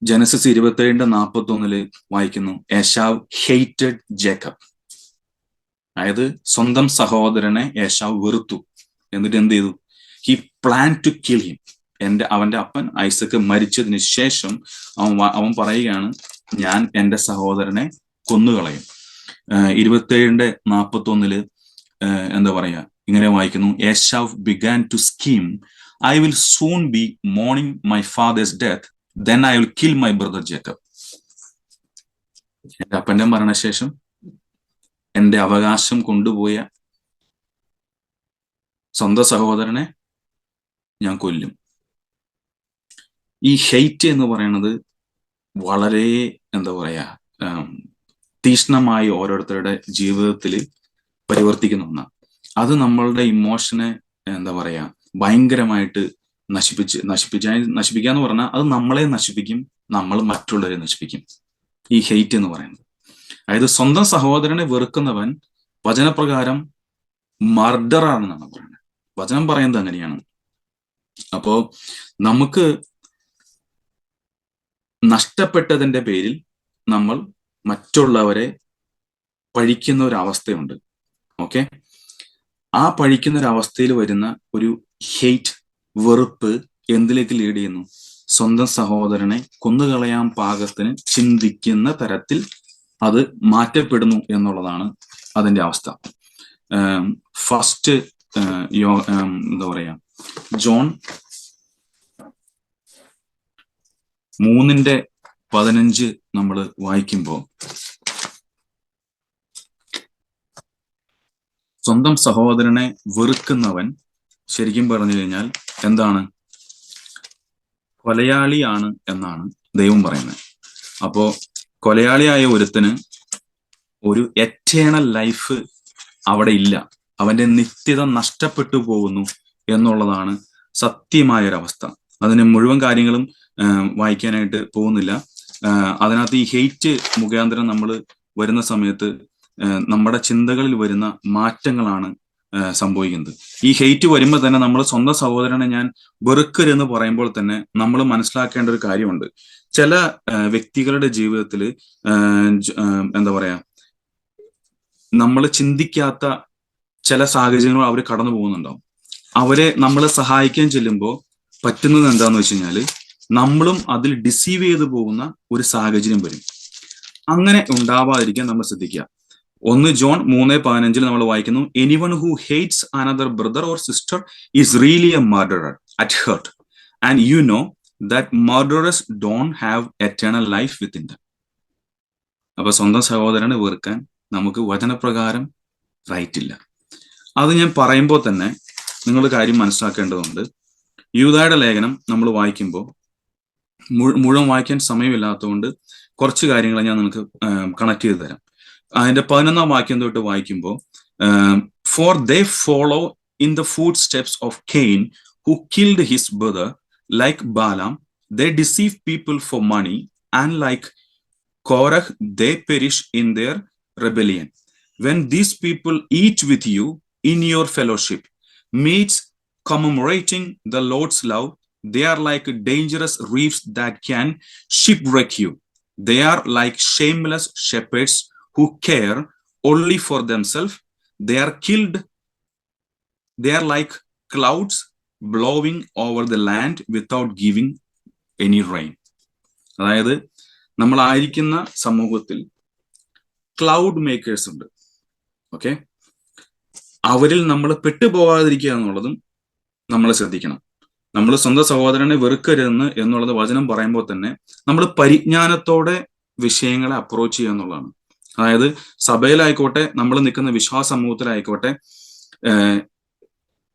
ജനസിസ് 27:41 വായിക്കുന്നു, ഏശാവ് ഹെയ്റ്റഡ് ജേക്കബ്. അതായത് സ്വന്തം സഹോദരനെ ഏശാവ് വെറുത്തു. എന്നിട്ട് എന്ത് ചെയ്തു? He plan to kill him. അവന്റെ അപ്പൻ ഐസക്ക് മരിച്ചതിന് ശേഷം അവൻ പറയുകയാണ്, ഞാൻ എന്റെ സഹോദരനെ കൊന്നുകളയും. 27:41 എന്താ പറയാ, ഇങ്ങനെ വായിക്കുന്നു, Esau began to scheme, I will soon be mourning my father's death, then I will kill my brother Jacob. എന്റെ അപ്പന്റെ മരണശേഷം എന്റെ അവകാശം കൊണ്ടുപോയ സ്വന്തം സഹോദരനെ ഞാൻ കൊല്ലും. ഈ ഹെയ്റ്റ് എന്ന് പറയുന്നത് വളരെ എന്താ പറയാ, തീക്ഷ്ണമായി ഓരോരുത്തരുടെ ജീവിതത്തിൽ പരിവർത്തിക്കുന്ന ഒന്നാണ്. അത് നമ്മളുടെ ഇമോഷനെ എന്താ പറയാ ഭയങ്കരമായിട്ട് നശിപ്പിക്കാന്ന് പറഞ്ഞാൽ അത് നമ്മളെ നശിപ്പിക്കും, നമ്മൾ മറ്റുള്ളവരെ നശിപ്പിക്കും. ഈ ഹെയ്റ്റ് എന്ന് പറയുന്നത്, അതായത് സ്വന്തം സഹോദരനെ വെറുക്കുന്നവൻ വചനപ്രകാരം മർഡർ ആണെന്നാണ് പറയുന്നത്. വചനം പറയുന്നത് അങ്ങനെയാണ്. അപ്പോ നമുക്ക് നഷ്ടപ്പെട്ടതിന്റെ പേരിൽ നമ്മൾ മറ്റുള്ളവരെ പഴിക്കുന്ന ഒരു അവസ്ഥയുണ്ട്. ഓക്കെ, ആ പഴിക്കുന്ന ഒരു അവസ്ഥയിൽ വരുന്ന ഒരു ഹെയ്റ്റ്, വെറുപ്പ് എന്തിലേക്ക് ലീഡ് ചെയ്യുന്നു? സ്വന്തം സഹോദരനെ കൊന്നുകളയാൻ പാകത്തിന് ചിന്തിക്കുന്ന തരത്തിൽ അത് മാറ്റപ്പെടുന്നു എന്നുള്ളതാണ് അതിന്റെ അവസ്ഥ. ഫസ്റ്റ് എന്താ പറയാ, ജോൺ 3:15 നമ്മൾ വായിക്കുമ്പോൾ, സ്വന്തം സഹോദരനെ വെറുക്കുന്നവൻ ശരിക്കും പറഞ്ഞു കഴിഞ്ഞാൽ എന്താണ്? കൊലയാളിയാണ് എന്നാണ് ദൈവം പറയുന്നത്. അപ്പോ കൊലയാളിയായ ഒരുത്തന് ഒരു എറ്റേണൽ ലൈഫ് അവിടെ ഇല്ല, അവന്റെ നിത്യത നഷ്ടപ്പെട്ടു പോകുന്നു എന്നുള്ളതാണ് സത്യമായൊരവസ്ഥ. അതിന് മുഴുവൻ കാര്യങ്ങളും വായിക്കാനായിട്ട് പോകുന്നില്ല. അതിനകത്ത് ഈ ഹെയ്റ്റ് മുഖാന്തരം നമ്മൾ വരുന്ന സമയത്ത് നമ്മുടെ ചിന്തകളിൽ വരുന്ന മാറ്റങ്ങളാണ് സംഭവിക്കുന്നത്. ഈ ഹെയ്റ്റ് വരുമ്പോൾ തന്നെ നമ്മൾ സ്വന്തം സഹോദരനെ ഞാൻ വെറുക്കരുതെന്ന് പറയുമ്പോൾ തന്നെ നമ്മൾ മനസ്സിലാക്കേണ്ട ഒരു കാര്യമുണ്ട്. ചില വ്യക്തികളുടെ ജീവിതത്തിൽ എന്താ പറയാ, നമ്മൾ ചിന്തിക്കാത്ത ചില സാഹചര്യങ്ങൾ അവർ കടന്നു പോകുന്നുണ്ടാവും. അവരെ നമ്മൾ സഹായിക്കാൻ ചെല്ലുമ്പോൾ പറ്റുന്നത് എന്താന്ന് വെച്ച് കഴിഞ്ഞാല് നമ്മളും അതിൽ ഡിസീവ് ചെയ്തു പോകുന്ന ഒരു സാഹചര്യം വരും. അങ്ങനെ ഉണ്ടാവാതിരിക്കാൻ നമ്മൾ ശ്രദ്ധിക്കുക. 1 ജോൺ 3:15 നമ്മൾ വായിക്കുന്നു, anyone who hates another brother or sister is really a murderer at heart, and you know that murderers don't have eternal life within them. അപ്പൊ സ്വന്തം സഹോദരനെ വെറുക്കാൻ നമുക്ക് വചനപ്രകാരം റൈറ്റ് ഇല്ല. അത് ഞാൻ പറയുമ്പോൾ തന്നെ നിങ്ങൾ കാര്യം മനസ്സിലാക്കേണ്ടതുണ്ട്. യൂദായുടെ ലേഖനം നമ്മൾ വായിക്കുമ്പോൾ മുഴുവൻ വായിക്കാൻ സമയമില്ലാത്തതുകൊണ്ട് കുറച്ച് കാര്യങ്ങൾ ഞാൻ നിങ്ങൾക്ക് കണക്ട് ചെയ്ത് തരാം. അതിന്റെ 11-ാം വാക്യം തൊട്ട് വായിക്കുമ്പോൾ, for they follow in the footsteps of Cain who killed his brother like Balaam, they deceive people for money, and like Korah they perish in their rebellion. When these people eat with you in your fellowship, meats commemorating the Lord's love, they are like dangerous reefs that can shipwreck you. They are like shameless shepherds who care only for themselves. They are like clouds blowing over the land without giving any rain. അതായത് നമ്മളായിരിക്കുന്ന സമൂഹത്തിൽ cloud makers ഉണ്ട്. Okay, അവരിൽ നമ്മൾ പെട്ടുപോകാതിരിക്കുക എന്നുള്ളതും നമ്മൾ ശ്രദ്ധിക്കണം. നമ്മൾ സ്വന്തം സഹോദരനെ വെറുക്കരുതെന്ന് എന്നുള്ളത് വചനം പറയുമ്പോൾ തന്നെ നമ്മൾ പരിജ്ഞാനത്തോടെ വിഷയങ്ങളെ അപ്രോച്ച് ചെയ്യുക എന്നുള്ളതാണ്. അതായത് സഭയിലായിക്കോട്ടെ, നമ്മൾ നിൽക്കുന്ന വിശ്വാസ സമൂഹത്തിലായിക്കോട്ടെ,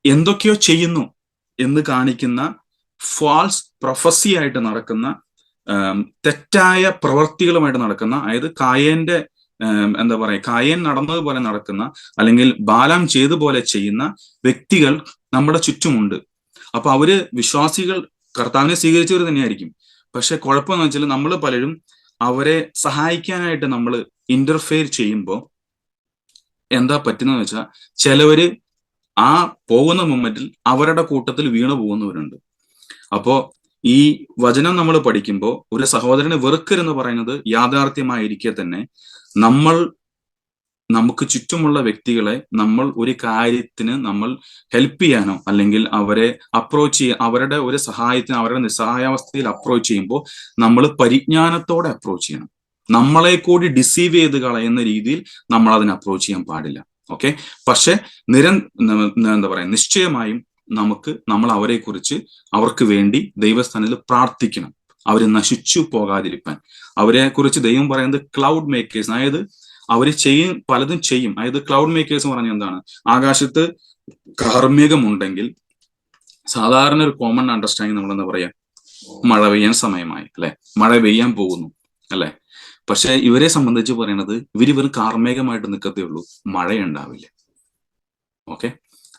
എന്തൊക്കെയോ ചെയ്യുന്നു എന്ന് കാണിക്കുന്ന ഫാൾസ് പ്രൊഫസി ആയിട്ട് നടക്കുന്ന, തെറ്റായ പ്രവർത്തികളുമായിട്ട് നടക്കുന്ന, അതായത് കായേന്റെ എന്താ പറയാ, കായേൻ നടന്നതുപോലെ നടക്കുന്ന, അല്ലെങ്കിൽ ബാലാം ചെയ്തുപോലെ ചെയ്യുന്ന വ്യക്തികൾ നമ്മുടെ ചുറ്റുമുണ്ട്. അപ്പൊ അവര് വിശ്വാസികൾ, കർത്താവിനെ സ്വീകരിച്ചവർ തന്നെയായിരിക്കും. പക്ഷെ കുഴപ്പമെന്ന് വെച്ചാൽ നമ്മൾ പലരും അവരെ സഹായിക്കാനായിട്ട് നമ്മൾ ഇന്റർഫെയർ ചെയ്യുമ്പോൾ എന്താ പറ്റുന്നതെന്ന് വെച്ചാൽ, ചിലവര് ആ പോകുന്ന മൊമെന്റിൽ അവരുടെ കൂട്ടത്തിൽ വീണു പോകുന്നവരുണ്ട്. അപ്പോ ഈ വചനം നമ്മൾ പഠിക്കുമ്പോൾ ഒരു സഹോദരനെ വെറുക്കരുതെന്ന് പറയുന്നത് യാഥാർത്ഥ്യമായിരിക്കെ തന്നെ നമുക്ക് ചുറ്റുമുള്ള വ്യക്തികളെ നമ്മൾ ഒരു കാര്യത്തിന് നമ്മൾ ഹെൽപ്പ് ചെയ്യാനോ അല്ലെങ്കിൽ അവരെ അപ്രോച്ച് ചെയ്യാൻ, അവരുടെ ഒരു സഹായത്തിന്, അവരുടെ നിസ്സഹായാവസ്ഥയിൽ അപ്രോച്ച് ചെയ്യുമ്പോൾ നമ്മൾ പരിജ്ഞാനത്തോടെ അപ്രോച്ച് ചെയ്യണം. നമ്മളെ കൂടി ഡിസീവ് ചെയ്ത് കളയുന്ന രീതിയിൽ നമ്മൾ അതിനെ അപ്രോച്ച് ചെയ്യാൻ പാടില്ല. ഓക്കെ, പക്ഷെ എന്താ പറയാ, നിശ്ചയമായും നമ്മൾ അവരെ കുറിച്ച്, അവർക്ക് വേണ്ടി ദൈവസ്ഥാനത്തിൽ പ്രാർത്ഥിക്കണം, അവർ നശിച്ചു പോകാതിരിക്കാൻ. അവരെ കുറിച്ച് ദൈവം പറയുന്നത് ക്ലൗഡ് മേക്കേഴ്സ്, അതായത് അവർ പലതും ചെയ്യും. അതായത് ക്ലൗഡ് മേക്കേഴ്സ് പറഞ്ഞ എന്താണ്? ആകാശത്ത് കാർമേഘമുണ്ടെങ്കിൽ സാധാരണ ഒരു കോമൺ അണ്ടർസ്റ്റാൻഡിങ് നമ്മൾ എന്താ പറയാ, മഴ പെയ്യാൻ സമയമായി അല്ലെ, മഴ പെയ്യാൻ പോകുന്നു അല്ലെ. പക്ഷെ ഇവരെ സംബന്ധിച്ച് പറയണത് വെറും കാർമേഘമായിട്ട് നിൽക്കത്തേ ഉള്ളൂ, മഴയുണ്ടാവില്ല. ഓക്കെ,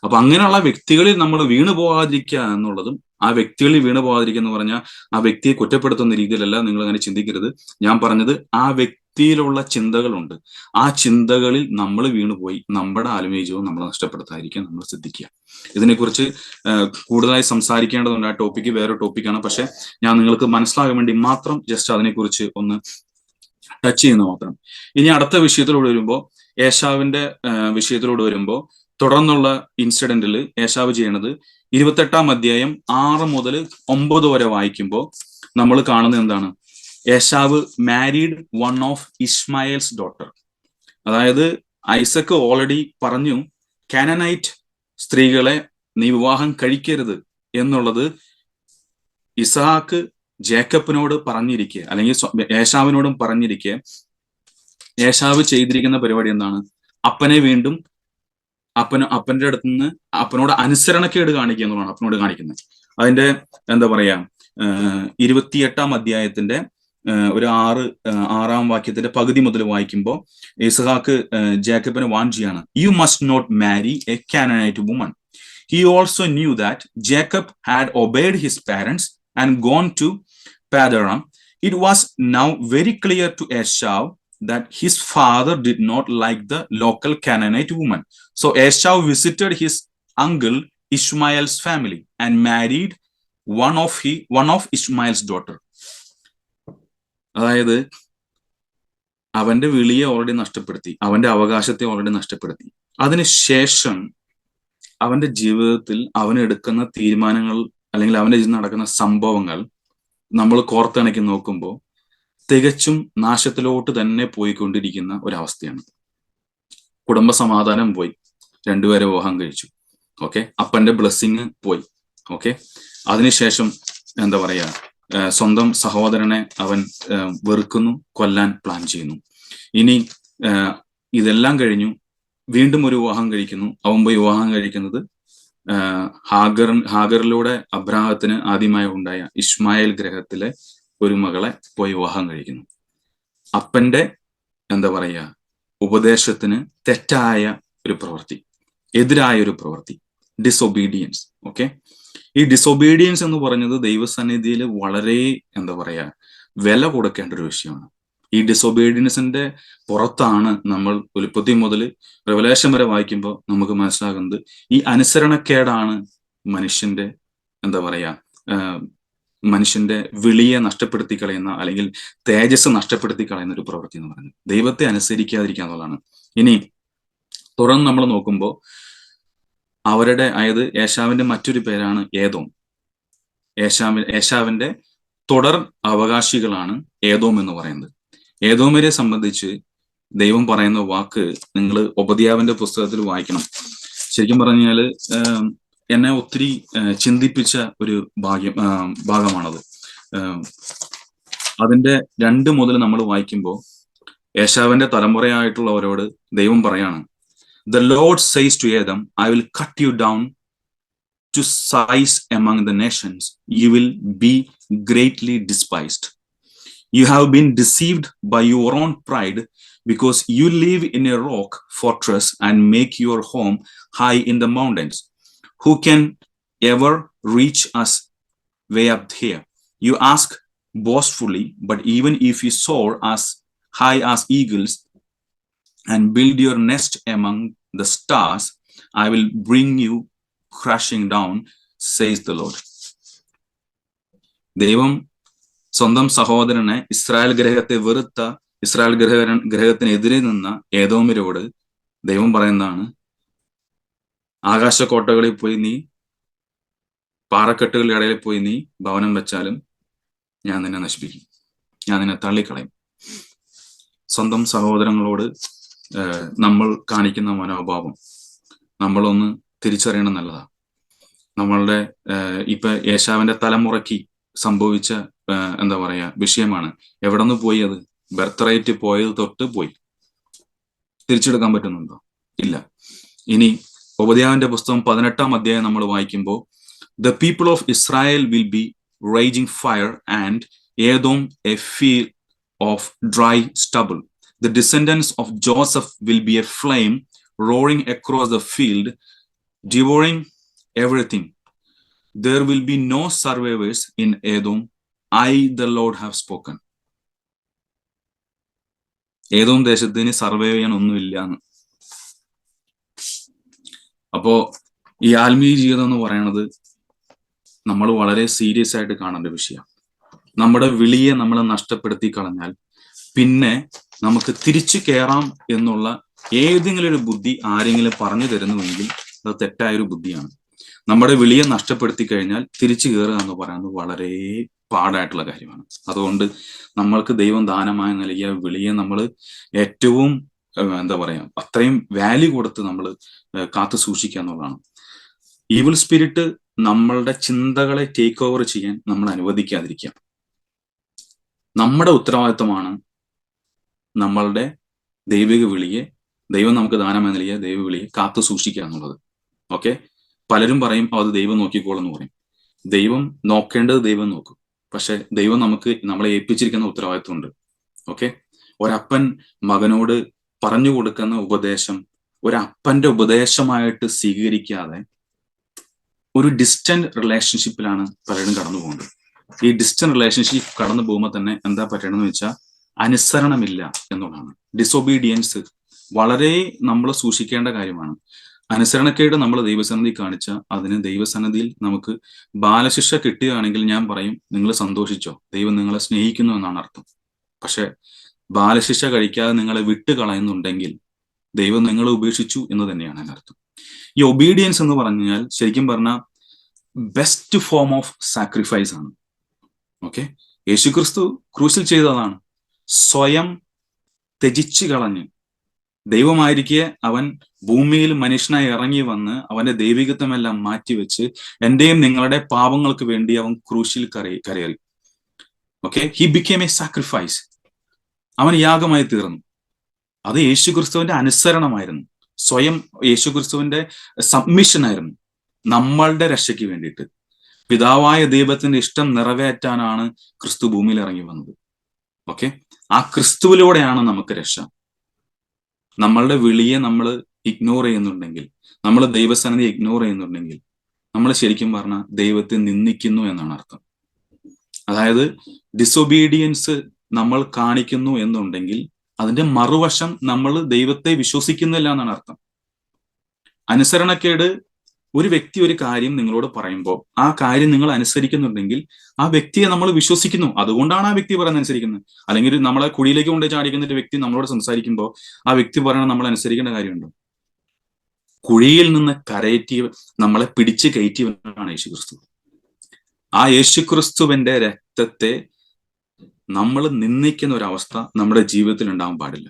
അപ്പൊ അങ്ങനെയുള്ള വ്യക്തികളിൽ നമ്മൾ വീണു പോകാതിരിക്കുക എന്നുള്ളതും, ആ വ്യക്തികളിൽ വീണു പോകാതിരിക്കുക എന്ന് പറഞ്ഞാൽ ആ വ്യക്തിയെ കുറ്റപ്പെടുത്തുന്ന രീതിയിലല്ല നിങ്ങൾ അങ്ങനെ ചിന്തിക്കരുത്. ഞാൻ പറഞ്ഞത് ആ വ്യക്തിയിലുള്ള ചിന്തകളുണ്ട്, ആ ചിന്തകളിൽ നമ്മൾ വീണുപോയി നമ്മുടെ ആത്മീയജീവൻ നമ്മൾ നഷ്ടപ്പെടുത്താതിരിക്കാൻ നമ്മൾ ശ്രദ്ധിക്കുക. ഇതിനെക്കുറിച്ച് കൂടുതലായി സംസാരിക്കേണ്ടതുണ്ട്. ആ ടോപ്പിക്ക് വേറെ ടോപ്പിക്കാണ്. പക്ഷെ ഞാൻ നിങ്ങൾക്ക് മനസ്സിലാകാൻ വേണ്ടി മാത്രം ജസ്റ്റ് അതിനെക്കുറിച്ച് ഒന്ന് ടച്ച് ചെയ്യുന്ന മാത്രം. ഇനി അടുത്ത വിഷയത്തിലൂടെ വരുമ്പോൾ, ഏശാവിന്റെ വിഷയത്തിലൂടെ വരുമ്പോൾ, തുടർന്നുള്ള ഇൻസിഡന്റിൽ ഏശാവ് ചെയ്യണത് 28-ാം അധ്യായം 6 മുതൽ 9 വരെ വായിക്കുമ്പോൾ നമ്മൾ കാണുന്നത് എന്താണ്? ഏശാവ് മാരീഡ് വൺ ഓഫ് ഇസ്മായേൽസ് ഡോട്ടർ. അതായത് ഐസക്ക് ഓൾറെഡി പറഞ്ഞു, കാനനൈറ്റ് സ്ത്രീകളെ നീ വിവാഹം കഴിക്കരുത് എന്നുള്ളത് ഇസഹാക്ക് ജേക്കബിനോട് പറഞ്ഞിരിക്കുക, അല്ലെങ്കിൽ ഏശാവിനോടും പറഞ്ഞിരിക്കുക. ഏശാവ് ചെയ്തിരിക്കുന്ന പരിപാടി എന്താണ്? അപ്പനെ വീണ്ടും അപ്പന്റെ അടുത്ത് നിന്ന് അപ്പനോട് അനുസരണക്കേട് കാണിക്കുക എന്നുള്ളതാണ് അപ്പനോട് കാണിക്കുന്നത്. അതിന്റെ എന്താ പറയാ, 28-ാം അധ്യായത്തിന്റെ ഒരു 6-ാം വാക്യത്തിന്റെ പകുതി മുതൽ വായിക്കുമ്പോൾ ഇസ്ഹാക്ക് ജേക്കബിനെ വാൺ ചെയ്യാണ്. You must not marry a Canaanite woman. He also knew that Jacob had obeyed his parents and gone to Padaram. It was now very clear to Esau that his father did not like the local Canaanite woman. So Esau visited his uncle Ishmael's family and married one of Ishmael's daughter. അതായത് അവന്റെ വിളിയെ already നഷ്ടപ്പെടുത്തി, അവന്റെ അവകാശത്തെ already നഷ്ടപ്പെടുത്തി. അതിനുശേഷം അവന്റെ ജീവിതത്തിൽ അവൻ എടുക്കുന്ന തീരുമാനങ്ങൾ അല്ലെങ്കിൽ അവന്റെ ജീവിതത്തിൽ നടക്കുന്ന സംഭവങ്ങൾ നമ്മൾ കോർത്തിണക്കി നോക്കുമ്പോൾ തികച്ചും നാശത്തിലോട്ട് തന്നെ പോയിക്കൊണ്ടിരിക്കുന്ന ഒരവസ്ഥയാണ്. കുടുംബ സമാധാനം പോയി, രണ്ടുപേരെ വിവാഹം കഴിച്ചു. ഓക്കെ, അപ്പന്റെ ബ്ലെസ്സിങ് പോയി. ഓക്കെ, അതിനുശേഷം എന്താ പറയാ, സ്വന്തം സഹോദരനെ അവൻ വെറുക്കുന്നു, കൊല്ലാൻ പ്ലാൻ ചെയ്യുന്നു. ഇനി ഇതെല്ലാം കഴിഞ്ഞു, വീണ്ടും ഒരു വിവാഹം കഴിക്കുന്നു. അവൻ പോയി വിവാഹം കഴിക്കുന്നത് ഹാഗറിലൂടെ അബ്രാഹത്തിന് ആദ്യമായി ഉണ്ടായ ഇസ്മായേൽ ഗ്രഹത്തിലെ ഒരു മകളെ പോയി വിവാഹം കഴിക്കുന്നു. അപ്പന്റെ എന്താ പറയാ, ഉപദേശത്തിന് തെറ്റായ ഒരു പ്രവൃത്തി, എതിരായ ഒരു പ്രവൃത്തി, ഡിസൊബീഡിയൻസ്. ഓക്കെ, ഈ ഡിസൊബീഡിയൻസ് എന്ന് പറഞ്ഞത് ദൈവസന്നിധിയിൽ വളരെ എന്താ പറയാ, വില കൊടുക്കേണ്ട ഒരു വിഷയമാണ്. ഈ ഡിസൊബീഡിയൻസിന്റെ പുറത്താണ് നമ്മൾ ഉൽപ്പത്തി മുതൽ റെവലേഷൻ വരെ വായിക്കുമ്പോൾ നമുക്ക് മനസ്സിലാകുന്നത് ഈ അനുസരണക്കേടാണ് മനുഷ്യന്റെ എന്താ പറയാ, മനുഷ്യന്റെ വിളിയെ നഷ്ടപ്പെടുത്തി കളയുന്ന അല്ലെങ്കിൽ തേജസ് നഷ്ടപ്പെടുത്തി കളയുന്ന ഒരു പ്രവൃത്തി എന്ന് പറയുന്നത് ദൈവത്തെ അനുസരിക്കാതിരിക്കുക എന്നുള്ളതാണ്. ഇനി തുടർന്ന് നമ്മൾ നോക്കുമ്പോൾ അതായത് ഏശാവിന്റെ മറ്റൊരു പേരാണ് ഏദോം. ഏശാവിന്റെ തുടർ അവകാശികളാണ് ഏദോം എന്ന് പറയുന്നത്. ഏദോമിനെ സംബന്ധിച്ച് ദൈവം പറയുന്ന വാക്ക് നിങ്ങൾ ഒബദ്യാവിന്റെ പുസ്തകത്തിൽ വായിക്കണം. ശരിക്കും പറഞ്ഞാല് എന്നെ ഒത്തിരി ചിന്തിപ്പിച്ച ഒരു ഭാഗമാണത്. അതിന്റെ 2 മുതൽ നമ്മൾ വായിക്കുമ്പോൾ ഏശാവിന്റെ തലമുറയായിട്ടുള്ളവരോട് ദൈവം പറയാണ്, The Lord says to Adam, I will cut you down to size among the nations. You will be greatly despised. You have been deceived by your own pride because you live in a rock fortress and make your home high in the mountains. Who can ever reach us way up here? You ask boastfully, but even if you soar as high as eagles and build your nest among the stars, I will bring you crashing down, says the Lord. ദൈവം സ്വന്തം സഹോദരനെ Israel ഗ്രഹത്തെ വെറുത്ത, Israel ഗ്രഹത്തിനെതിരെ നിന്ന ഏദോമിരോട് ദൈവം പറയുന്നതാണ്, ആകാശക്കോട്ടകളിൽ പോയി നീ, പാറക്കെട്ടുകളുടെ ഇടയിൽ പോയി നീ ഭവനം വെച്ചാലും ഞാൻ നിന്നെ നശിപ്പിക്കും, ഞാൻ നിന്നെ തള്ളിക്കളയും. സ്വന്തം സഹോദരങ്ങളോട് നമ്മൾ കാണിക്കുന്ന മനോഭാവം നമ്മളൊന്ന് തിരിച്ചറിയണം നല്ലതാ. നമ്മളുടെ ഇപ്പൊ ഏശാവിന്റെ തലമുറയ്ക്ക് സംഭവിച്ച എന്താ പറയാ വിഷയമാണ്. എവിടെ നിന്ന് പോയി അത്? ബർത്ത് റൈറ്റ് പോയത് തൊട്ട് പോയി. തിരിച്ചെടുക്കാൻ പറ്റുന്നുണ്ടോ? ഇല്ല. ഇനി ഒബദ്യാവിന്റെ പുസ്തകം 18-ാം അധ്യായം നമ്മൾ വായിക്കുമ്പോൾ, The people of Israel will be raging fire and Edom a field of dry stubble. The descendants of Joseph will be a flame roaring across the field, devouring everything. There will be no survivors in Edom. I, the Lord, have spoken. Edom ദേശത്തിന് survive ചെയ്യാൻ ഒന്നുമില്ല എന്ന്. അപ്പോ ഈ ആത്മീയ ജീവിതം എന്ന് പറയുന്നത് നമ്മൾ വളരെ സീരിയസ് ആയിട്ട് കാണേണ്ട വിഷയം. നമ്മുടെ വിളിയെ നമ്മൾ നഷ്ടപ്പെടുത്തി കളഞ്ഞാൽ പിന്നെ നമുക്ക് തിരിച്ചു കയറാം എന്നുള്ള ഏതെങ്കിലും ഒരു ബുദ്ധി ആരെങ്കിലും പറഞ്ഞു തരുന്നുവെങ്കിൽ അത് തെറ്റായൊരു ബുദ്ധിയാണ്. നമ്മുടെ വിളിയെ നഷ്ടപ്പെടുത്തി കഴിഞ്ഞാൽ തിരിച്ചു കയറുക എന്ന് പറയുന്നത് വളരെ പാടായിട്ടുള്ള കാര്യമാണ്. അതുകൊണ്ട് നമ്മൾക്ക് ദൈവം ദാനമായി നൽകിയ വിളിയെ നമ്മൾ ഏറ്റവും എന്താ പറയാ അത്രയും വാല്യൂ കൊടുത്ത് നമ്മൾ കാത്തു സൂക്ഷിക്കുക എന്നുള്ളതാണ്. ഈവിൾ സ്പിരിറ്റ് നമ്മളുടെ ചിന്തകളെ ടേക്ക് ഓവർ ചെയ്യാൻ നമ്മൾ അനുവദിക്കാതിരിക്കുക. നമ്മുടെ ഉത്തരവാദിത്വമാണ് നമ്മളുടെ ദൈവിക വിളിയെ, ദൈവം നമുക്ക് ദാനമായി നൽകിയ ദൈവ വിളിയെ കാത്തു സൂക്ഷിക്കുക എന്നുള്ളത്. ഓക്കെ, പലരും പറയും അത് ദൈവം നോക്കിക്കോളെന്ന് പറയും. ദൈവം നോക്കേണ്ടത് ദൈവം നോക്കും. പക്ഷെ ദൈവം നമ്മളെ ഏൽപ്പിച്ചിരിക്കുന്ന ഉത്തരവാദിത്വമുണ്ട്. ഓക്കെ, ഒരപ്പൻ മകനോട് പറഞ്ഞു കൊടുക്കുന്ന ഉപദേശം ഒരപ്പന്റെ ഉപദേശമായിട്ട് സ്വീകരിക്കാതെ ഒരു ഡിസ്റ്റന്റ് റിലേഷൻഷിപ്പിലാണ് പലരും കടന്നു പോകുന്നത്. ഈ ഡിസ്റ്റന്റ് റിലേഷൻഷിപ്പ് കടന്നു പോകുമ്പോൾ തന്നെ എന്താ പറ്റണമെന്ന് വെച്ചാൽ അനുസരണമില്ല എന്നുള്ളതാണ്. ഡിസൊബീഡിയൻസ് വളരെ നമ്മൾ സൂക്ഷിക്കേണ്ട കാര്യമാണ്. അനുസരണക്കേട് നമ്മൾ ദൈവസന്നിധി കാണിച്ച അതിന് ദൈവസന്നിധിയിൽ നമുക്ക് ബാലശിക്ഷ കിട്ടുകയാണെങ്കിൽ ഞാൻ പറയും നിങ്ങൾ സന്തോഷിച്ചോ, ദൈവം നിങ്ങളെ സ്നേഹിക്കുന്നു എന്നാണ് അർത്ഥം. പക്ഷെ ബാലശിക്ഷ കഴിക്കാതെ നിങ്ങളെ വിട്ട് കളയുന്നുണ്ടെങ്കിൽ ദൈവം നിങ്ങളെ ഉപേക്ഷിച്ചു എന്ന് തന്നെയാണ് അതിന്റെ അർത്ഥം. ഈ ഒബീഡിയൻസ് എന്ന് പറഞ്ഞാൽ ശരിക്കും പറഞ്ഞാൽ ബെസ്റ്റ് ഫോം ഓഫ് സാക്രിഫൈസ് ആണ്. ഓക്കെ, യേശുക്രിസ്തു ക്രൂശിൽ ചെയ്തതാണ്. സ്വയം ത്യജിച്ചു കളഞ്ഞ് ദൈവമായിരിക്കെ അവൻ ഭൂമിയിൽ മനുഷ്യനായി ഇറങ്ങി വന്ന് അവന്റെ ദൈവികത്വമെല്ലാം മാറ്റിവെച്ച് എന്റെയും നിങ്ങളുടെ പാപങ്ങൾക്ക് വേണ്ടി അവൻ ക്രൂശിൽ കരയേറി. Okay, he became a sacrifice. അവൻ യാഗമായി തീർന്നു. അത് യേശുക്രിസ്തുവിന്റെ അനുസരണമായിരുന്നു. സ്വയം യേശുക്രിസ്തുവിന്റെ സബ്മിഷൻ ആയിരുന്നു. നമ്മളുടെ രക്ഷയ്ക്ക് വേണ്ടിയിട്ട് പിതാവായ ദൈവത്തിന്റെ ഇഷ്ടം നിറവേറ്റാനാണ് ക്രിസ്തു ഭൂമിയിൽ ഇറങ്ങി വന്നത്. ഓക്കെ, ആ ക്രിസ്തുവിലൂടെയാണ് നമുക്ക് രക്ഷ. നമ്മളുടെ വിളിയെ നമ്മൾ ഇഗ്നോർ ചെയ്യുന്നുണ്ടെങ്കിൽ, നമ്മൾ ദൈവസന്നിധി ഇഗ്നോർ ചെയ്യുന്നുണ്ടെങ്കിൽ നമ്മൾ ശരിക്കും പറഞ്ഞാൽ ദൈവത്തെ നിന്ദിക്കുന്നു എന്നാണ് അർത്ഥം. അതായത് ഡിസൊബീഡിയൻസ് നമ്മൾ കാണിക്കുന്നു എന്നുണ്ടെങ്കിൽ അതിന്റെ മറുവശം നമ്മൾ ദൈവത്തെ വിശ്വസിക്കുന്നില്ല എന്നാണ് അർത്ഥം. അനുസരണക്കേട്, ഒരു വ്യക്തി ഒരു കാര്യം നിങ്ങളോട് പറയുമ്പോൾ ആ കാര്യം നിങ്ങൾ അനുസരിക്കുന്നുണ്ടെങ്കിൽ ആ വ്യക്തിയെ നമ്മൾ വിശ്വസിക്കുന്നു, അതുകൊണ്ടാണ് ആ വ്യക്തി പറയുന്നത് അനുസരിക്കുന്നത്. അല്ലെങ്കിൽ നമ്മളെ കുഴിയിലേക്ക് കൊണ്ട് ചാടിക്കുന്ന ഒരു വ്യക്തി നമ്മളോട് സംസാരിക്കുമ്പോൾ ആ വ്യക്തി പറയണ നമ്മൾ അനുസരിക്കേണ്ട കാര്യമുണ്ടോ? കുഴിയിൽ നിന്ന് കരയറ്റി നമ്മളെ പിടിച്ച് കയറ്റിയവനാണ് യേശുക്രിസ്തു. ആ യേശുക്രിസ്തുവിന്റെ രക്തത്തെ നമ്മൾ നിന്ദിക്കുന്ന ഒരു അവസ്ഥ നമ്മുടെ ജീവിതത്തിൽ ഉണ്ടാവാൻ പാടില്ല.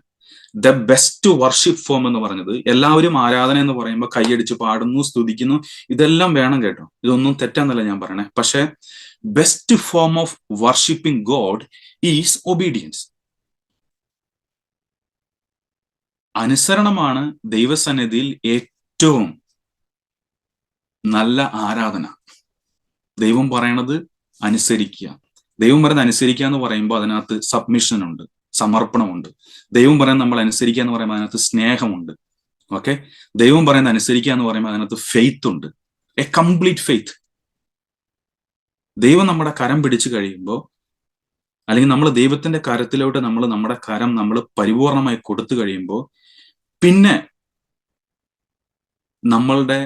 ദ ബെസ്റ്റ് വർഷിപ്പ് ഫോം എന്ന് പറഞ്ഞത്, എല്ലാവരും ആരാധന എന്ന് പറയുമ്പോൾ കൈയടിച്ച് പാടുന്നു, സ്തുതിക്കുന്നു, ഇതെല്ലാം വേണം കേട്ടോ, ഇതൊന്നും തെറ്റാന്നല്ല ഞാൻ പറയണേ. പക്ഷെ best form of worshipping God is obedience. അനുസരണമാണ് ദൈവസന്നിധിയിൽ ഏറ്റവും നല്ല ആരാധന. ദൈവം പറയണത് അനുസരിക്കുക. ദൈവം പറയുന്നത് അനുസരിക്കുക എന്ന് പറയുമ്പോൾ അതിനകത്ത് സബ്മിഷൻ ഉണ്ട്, സമർപ്പണമുണ്ട്. ദൈവം പറയുന്നത് നമ്മൾ അനുസരിക്കുക എന്ന് പറയുമ്പോൾ അതിനകത്ത് സ്നേഹമുണ്ട്. ഓക്കെ, ദൈവം പറയുന്നത് അനുസരിക്കുക എന്ന് പറയുമ്പോൾ അതിനകത്ത് ഫെയ്ത്ത് ഉണ്ട്, എ കംപ്ലീറ്റ് ഫെയ്ത്ത്. ദൈവം നമ്മുടെ കരം പിടിച്ചു കഴിയുമ്പോൾ, അല്ലെങ്കിൽ നമ്മൾ ദൈവത്തിന്റെ കരത്തിലോട്ട് നമ്മുടെ കരം നമ്മൾ പരിപൂർണമായി കൊടുത്തു കഴിയുമ്പോൾ, പിന്നെ നമ്മളുടെ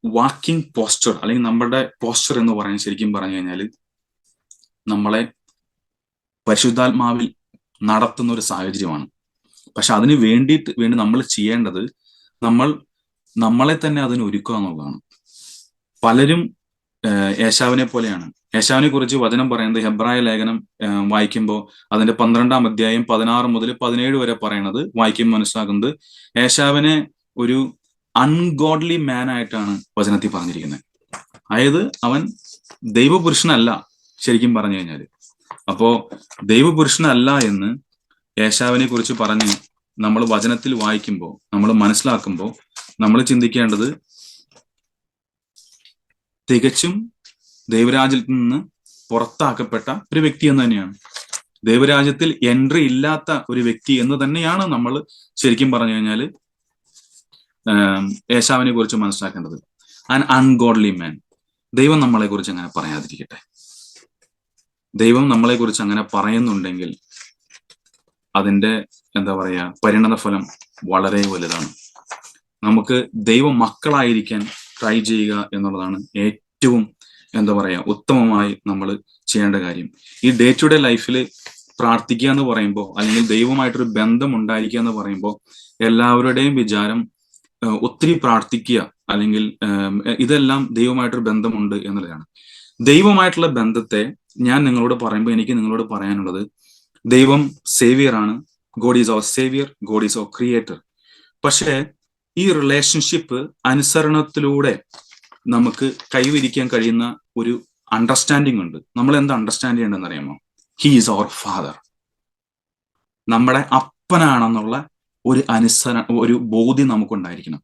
വാക്കിംഗ് പോസ്ചർ, അല്ലെങ്കിൽ നമ്മളുടെ പോസ്ചർ എന്ന് പറയാൻ ശരിക്കും പറഞ്ഞു കഴിഞ്ഞാൽ നമ്മളെ പരിശുദ്ധാത്മാവിൽ നടത്തുന്ന ഒരു സാഹചര്യമാണ്. പക്ഷെ അതിന് വേണ്ടി നമ്മൾ ചെയ്യേണ്ടത് നമ്മളെ തന്നെ അതിന് ഒരുക്കുക എന്നുള്ളതാണ്. പലരും ഏശാവിനെ പോലെയാണ്. ഏശാവിനെ കുറിച്ച് വചനം പറയുന്നത്, ഹെബ്രായ ലേഖനം വായിക്കുമ്പോൾ അതിന്റെ 12-ാം അധ്യായം 16 മുതൽ 17 വരെ പറയണത് വായിക്കുമ്പോൾ മനസ്സിലാക്കുന്നത്, ഏശാവിനെ ഒരു അൺഗോഡ്ലി മാൻ ആയിട്ടാണ് വചനത്തിൽ പറഞ്ഞിരിക്കുന്നത്. അതായത് അവൻ ദൈവപുരുഷനല്ല ശരിക്കും പറഞ്ഞു കഴിഞ്ഞാൽ. അപ്പോ ദൈവപുരുഷനല്ല എന്ന് ഏശാവിനെ കുറിച്ച് പറഞ്ഞ് നമ്മൾ വചനത്തിൽ വായിക്കുമ്പോൾ, നമ്മൾ മനസ്സിലാക്കുമ്പോൾ, നമ്മൾ ചിന്തിക്കേണ്ടത് തികച്ചും ദൈവരാജ്യത്തിൽ നിന്ന് പുറത്താക്കപ്പെട്ട ഒരു വ്യക്തി എന്ന് തന്നെയാണ്. ദൈവരാജ്യത്തിൽ എൻട്രി ഇല്ലാത്ത ഒരു വ്യക്തി എന്ന് തന്നെയാണ് നമ്മൾ ശരിക്കും പറഞ്ഞു കഴിഞ്ഞാൽ ഏശാവിനെ കുറിച്ച് മനസ്സിലാക്കേണ്ടത്. ആൻ അൺഗോഡ്ലി മാൻ. ദൈവം നമ്മളെ കുറിച്ച് അങ്ങനെ പറയാതിരിക്കട്ടെ. ദൈവം നമ്മളെ കുറിച്ച് അങ്ങനെ പറയുന്നുണ്ടെങ്കിൽ അതിന്റെ എന്താ പറയാ പരിണത ഫലം വളരെ വലുതാണ്. നമുക്ക് ദൈവ മക്കളായിരിക്കാൻ ട്രൈ ചെയ്യുക എന്നുള്ളതാണ് ഏറ്റവും എന്താ പറയാ ഉത്തമമായി നമ്മൾ ചെയ്യേണ്ട കാര്യം. ഈ ഡേ ടു ഡേ ലൈഫിൽ പ്രാർത്ഥിക്കുക എന്ന് പറയുമ്പോൾ, അല്ലെങ്കിൽ ദൈവമായിട്ടൊരു ബന്ധം ഉണ്ടായിരിക്കുക എന്ന് പറയുമ്പോൾ, എല്ലാവരുടെയും വിചാരം ഒത്തിരി പ്രാർത്ഥിക്കുക, അല്ലെങ്കിൽ ഇതെല്ലാം ദൈവമായിട്ടൊരു ബന്ധമുണ്ട് എന്നുള്ളതാണ്. ദൈവമായിട്ടുള്ള ബന്ധത്തെ ഞാൻ നിങ്ങളോട് പറയുമ്പോൾ എനിക്ക് നിങ്ങളോട് പറയാനുള്ളത്, ദൈവം സേവിയർ ആണ്. God is our saviour, God is our creator. പക്ഷേ ഈ റിലേഷൻഷിപ്പ് അനുസരണത്തിലൂടെ നമുക്ക് കൈവരിക്കാൻ കഴിയുന്ന ഒരു അണ്ടർസ്റ്റാൻഡിങ് ഉണ്ട്. നമ്മൾ എന്താ അണ്ടർസ്റ്റാൻഡ് ചെയ്യേണ്ടതെന്ന് അറിയാമോ? He is our father. നമ്മുടെ അപ്പനാണെന്നുള്ള ഒരു ബോധ്യം നമുക്കുണ്ടായിരിക്കണം.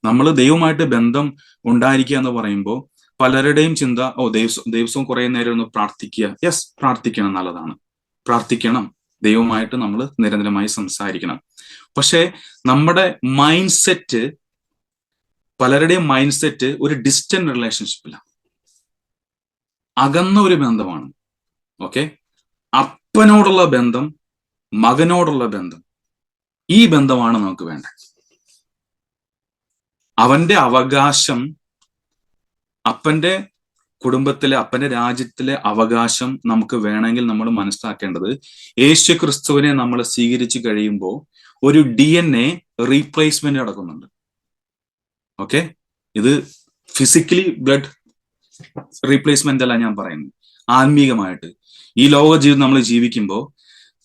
നമ്മൾ ദൈവമായിട്ട് ബന്ധം ഉണ്ടായിരിക്കുക എന്ന് പറയുമ്പോൾ പലരുടെയും ചിന്ത, ദിവസവും കുറെ നേരം ഒന്ന് പ്രാർത്ഥിക്കുക. യെസ്, പ്രാർത്ഥിക്കണം, നല്ലതാണ്, പ്രാർത്ഥിക്കണം. ദൈവമായിട്ട് നമ്മൾ നിരന്തരമായി സംസാരിക്കണം. പക്ഷെ നമ്മുടെ മൈൻഡ് സെറ്റ്, പലരുടെയും മൈൻഡ് സെറ്റ് ഒരു ഡിസ്റ്റന്റ് റിലേഷൻഷിപ്പിലാണ്, അകന്ന ഒരു ബന്ധമാണ്. ഓക്കെ, അപ്പനോടുള്ള ബന്ധം, മകനോടുള്ള ബന്ധം, ഈ ബന്ധമാണ് നമുക്ക് വേണ്ടത്. അവന്റെ അവകാശം, അപ്പന്റെ കുടുംബത്തിലെ, അപ്പന്റെ രാജ്യത്തിലെ അവകാശം നമുക്ക് വേണമെങ്കിൽ നമ്മൾ മനസ്സിലാക്കേണ്ടത്, യേശു ക്രിസ്തുവിനെ നമ്മൾ സ്വീകരിച്ചു കഴിയുമ്പോൾ ഒരു DNA റീപ്ലേസ്മെന്റ് നടക്കുന്നുണ്ട്. ഓക്കെ, ഇത് ഫിസിക്കലി ബ്ലഡ് റീപ്ലേസ്മെന്റ് അല്ല ഞാൻ പറയുന്നത്, ആത്മീകമായിട്ട്. ഈ ലോക ജീവിതം നമ്മൾ ജീവിക്കുമ്പോൾ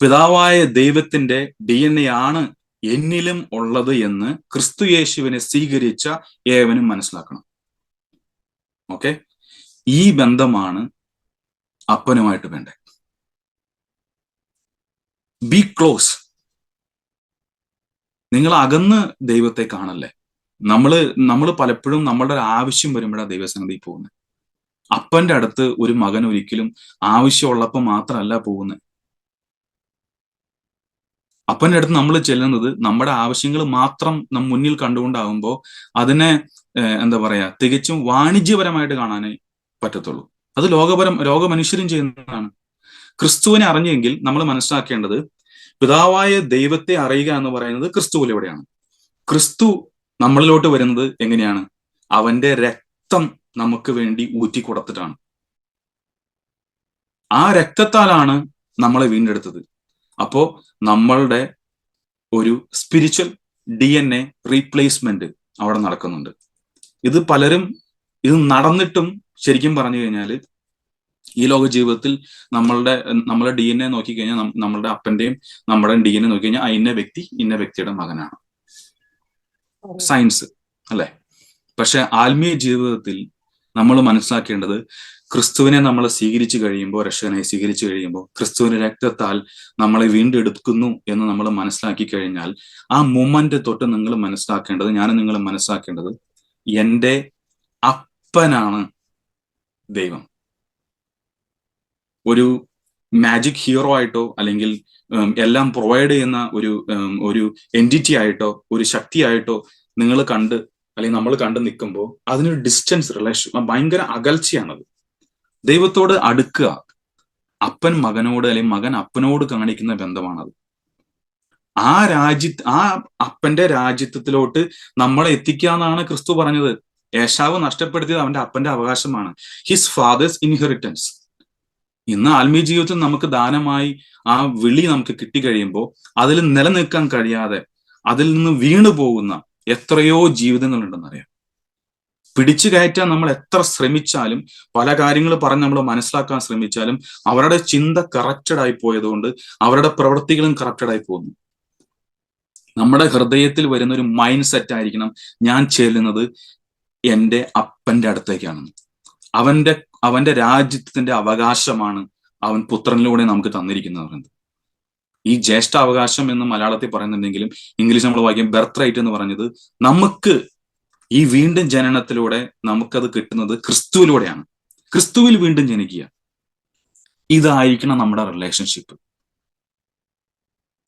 പിതാവായ ദൈവത്തിന്റെ DNA ആണ് എന്നിലും ഉള്ളത് എന്ന് ക്രിസ്തു യേശുവിനെ സ്വീകരിച്ച ഏവനും മനസ്സിലാക്കണം. ഓക്കെ, ഈ ബന്ധമാണ് അപ്പനുമായിട്ട് വേണ്ടത്. B close. നിങ്ങൾ അകന്ന് ദൈവത്തെ കാണല്ലേ. നമ്മൾ പലപ്പോഴും നമ്മളുടെ ഒരു ആവശ്യം വരുമ്പോഴാണ് ദൈവസന്നിധിയിൽ പോകുന്നത്. അപ്പന്റെ അടുത്ത് ഒരു മകൻ ഒരിക്കലും ആവശ്യമുള്ളപ്പോൾ മാത്രമല്ല പോകുന്നത്. അപ്പന്റെ അടുത്ത് നമ്മൾ ചെല്ലുന്നത് നമ്മുടെ ആവശ്യങ്ങൾ മാത്രം മുന്നിൽ കണ്ടുകൊണ്ടാകുമ്പോൾ അതിനെ എന്താ പറയാ തികച്ചും വാണിജ്യപരമായിട്ട് കാണാനേ പറ്റത്തുള്ളൂ. അത് ലോകമനുഷ്യരും ചെയ്യുന്നതാണ്. ക്രിസ്തുവിനെ അറിഞ്ഞെങ്കിൽ നമ്മൾ മനസ്സിലാക്കേണ്ടത്, പിതാവായ ദൈവത്തെ അറിയുക എന്ന് പറയുന്നത് ക്രിസ്തുവിലൂടെയാണ്. ക്രിസ്തു നമ്മളിലോട്ട് വരുന്നത് എങ്ങനെയാണ്? അവന്റെ രക്തം നമുക്ക് വേണ്ടി ഊറ്റിക്കൊടുത്തിട്ടാണ്. ആ രക്തത്താലാണ് നമ്മളെ വീണ്ടെടുത്തത്. അപ്പോ നമ്മളുടെ ഒരു സ്പിരിച്വൽ DNA റീപ്ലേസ്മെന്റ് അവിടെ നടക്കുന്നുണ്ട്. ഇത് നടന്നിട്ടും ശരിക്കും പറഞ്ഞു കഴിഞ്ഞാൽ ഈ ലോക ജീവിതത്തിൽ നമ്മളുടെ DNA നോക്കിക്കഴിഞ്ഞാൽ നമ്മളുടെ അപ്പന്റെയും നമ്മുടെ DNA നോക്കിക്കഴിഞ്ഞാൽ ഇന്ന വ്യക്തി ഇന്ന വ്യക്തിയുടെ മകനാണ്, സയൻസ് അല്ലെ. പക്ഷെ ആത്മീയ ജീവിതത്തിൽ നമ്മൾ മനസ്സിലാക്കേണ്ടത്, ക്രിസ്തുവിനെ നമ്മൾ സ്വീകരിച്ചു കഴിയുമ്പോൾ, രക്ഷകനായി സ്വീകരിച്ചു കഴിയുമ്പോൾ, ക്രിസ്തുവിന്റെ രക്തത്താൽ നമ്മളെ വീണ്ടെടുക്കുന്നു എന്ന് നമ്മൾ മനസ്സിലാക്കി കഴിഞ്ഞാൽ, ആ മൊമെന്റ് തൊട്ട് നിങ്ങൾ മനസ്സിലാക്കേണ്ടത്, നിങ്ങൾ മനസ്സിലാക്കേണ്ടത്, എൻ്റെ അപ്പനാണ് ദൈവം. ഒരു മാജിക് ഹീറോ ആയിട്ടോ അല്ലെങ്കിൽ എല്ലാം പ്രൊവൈഡ് ചെയ്യുന്ന ഒരു എൻറ്റിറ്റി ആയിട്ടോ ഒരു ശക്തിയായിട്ടോ നിങ്ങൾ അല്ലെങ്കിൽ നമ്മൾ കണ്ട് നിൽക്കുമ്പോൾ അതിനൊരു ഡിസ്റ്റൻസ് റിലേഷൻ, ഭയങ്കര അകൽച്ചയാണത്. ദൈവത്തോട് അടുക്കുക അപ്പൻ മകനോട് അല്ലെങ്കിൽ മകൻ അപ്പനോട് കാണിക്കുന്ന ബന്ധമാണത്. ആ അപ്പന്റെ രാജ്യത്വത്തിലോട്ട് നമ്മളെ എത്തിക്കാന്നാണ് ക്രിസ്തു പറഞ്ഞത്. ഏശാവ് നഷ്ടപ്പെടുത്തിയത് അവന്റെ അപ്പന്റെ അവകാശമാണ്, ഹിസ് ഫാദേഴ്സ് ഇൻഹെറിറ്റൻസ്. ഇന്ന് ആത്മീയ ജീവിതത്തിൽ നമുക്ക് ദാനമായി ആ വിളി നമുക്ക് കിട്ടിക്കഴിയുമ്പോൾ അതിൽ നിലനിൽക്കാൻ കഴിയാതെ അതിൽ നിന്ന് വീണു പോകുന്ന എത്രയോ ജീവിതങ്ങളുണ്ടെന്നറിയാം. പിടിച്ചു കയറ്റാൻ നമ്മൾ എത്ര ശ്രമിച്ചാലും, പല കാര്യങ്ങൾ പറഞ്ഞ് നമ്മൾ മനസ്സിലാക്കാൻ ശ്രമിച്ചാലും, അവരുടെ ചിന്ത കറപ്റ്റഡ് ആയി പോയതുകൊണ്ട് അവരുടെ പ്രവൃത്തികളും കറപ്റ്റഡ് ആയി പോകുന്നു. നമ്മുടെ ഹൃദയത്തിൽ വരുന്ന ഒരു മൈൻഡ് സെറ്റ് ആയിരിക്കണം, ഞാൻ ചെല്ലുന്നത് എൻ്റെ അപ്പന്റെ അടുത്തേക്കാണെന്ന്. അവന്റെ രാജ്യത്തിന്റെ അവകാശമാണ് അവൻ പുത്രനിലൂടെ നമുക്ക് തന്നിരിക്കുന്നത്. ഈ ജ്യേഷ്ഠ അവകാശം എന്ന് മലയാളത്തിൽ പറയുന്നുണ്ടെങ്കിലും ഇംഗ്ലീഷ് നമ്മൾ വായിക്കും ബെർത്ത് റൈറ്റ് എന്ന് പറഞ്ഞത്, നമുക്ക് ഈ വീണ്ടും ജനനത്തിലൂടെ നമുക്കത് കിട്ടുന്നത് ക്രിസ്തുവിലൂടെയാണ്. ക്രിസ്തുവിൽ വീണ്ടും ജനിക്കുക, ഇതായിരിക്കണം നമ്മുടെ റിലേഷൻഷിപ്പ്,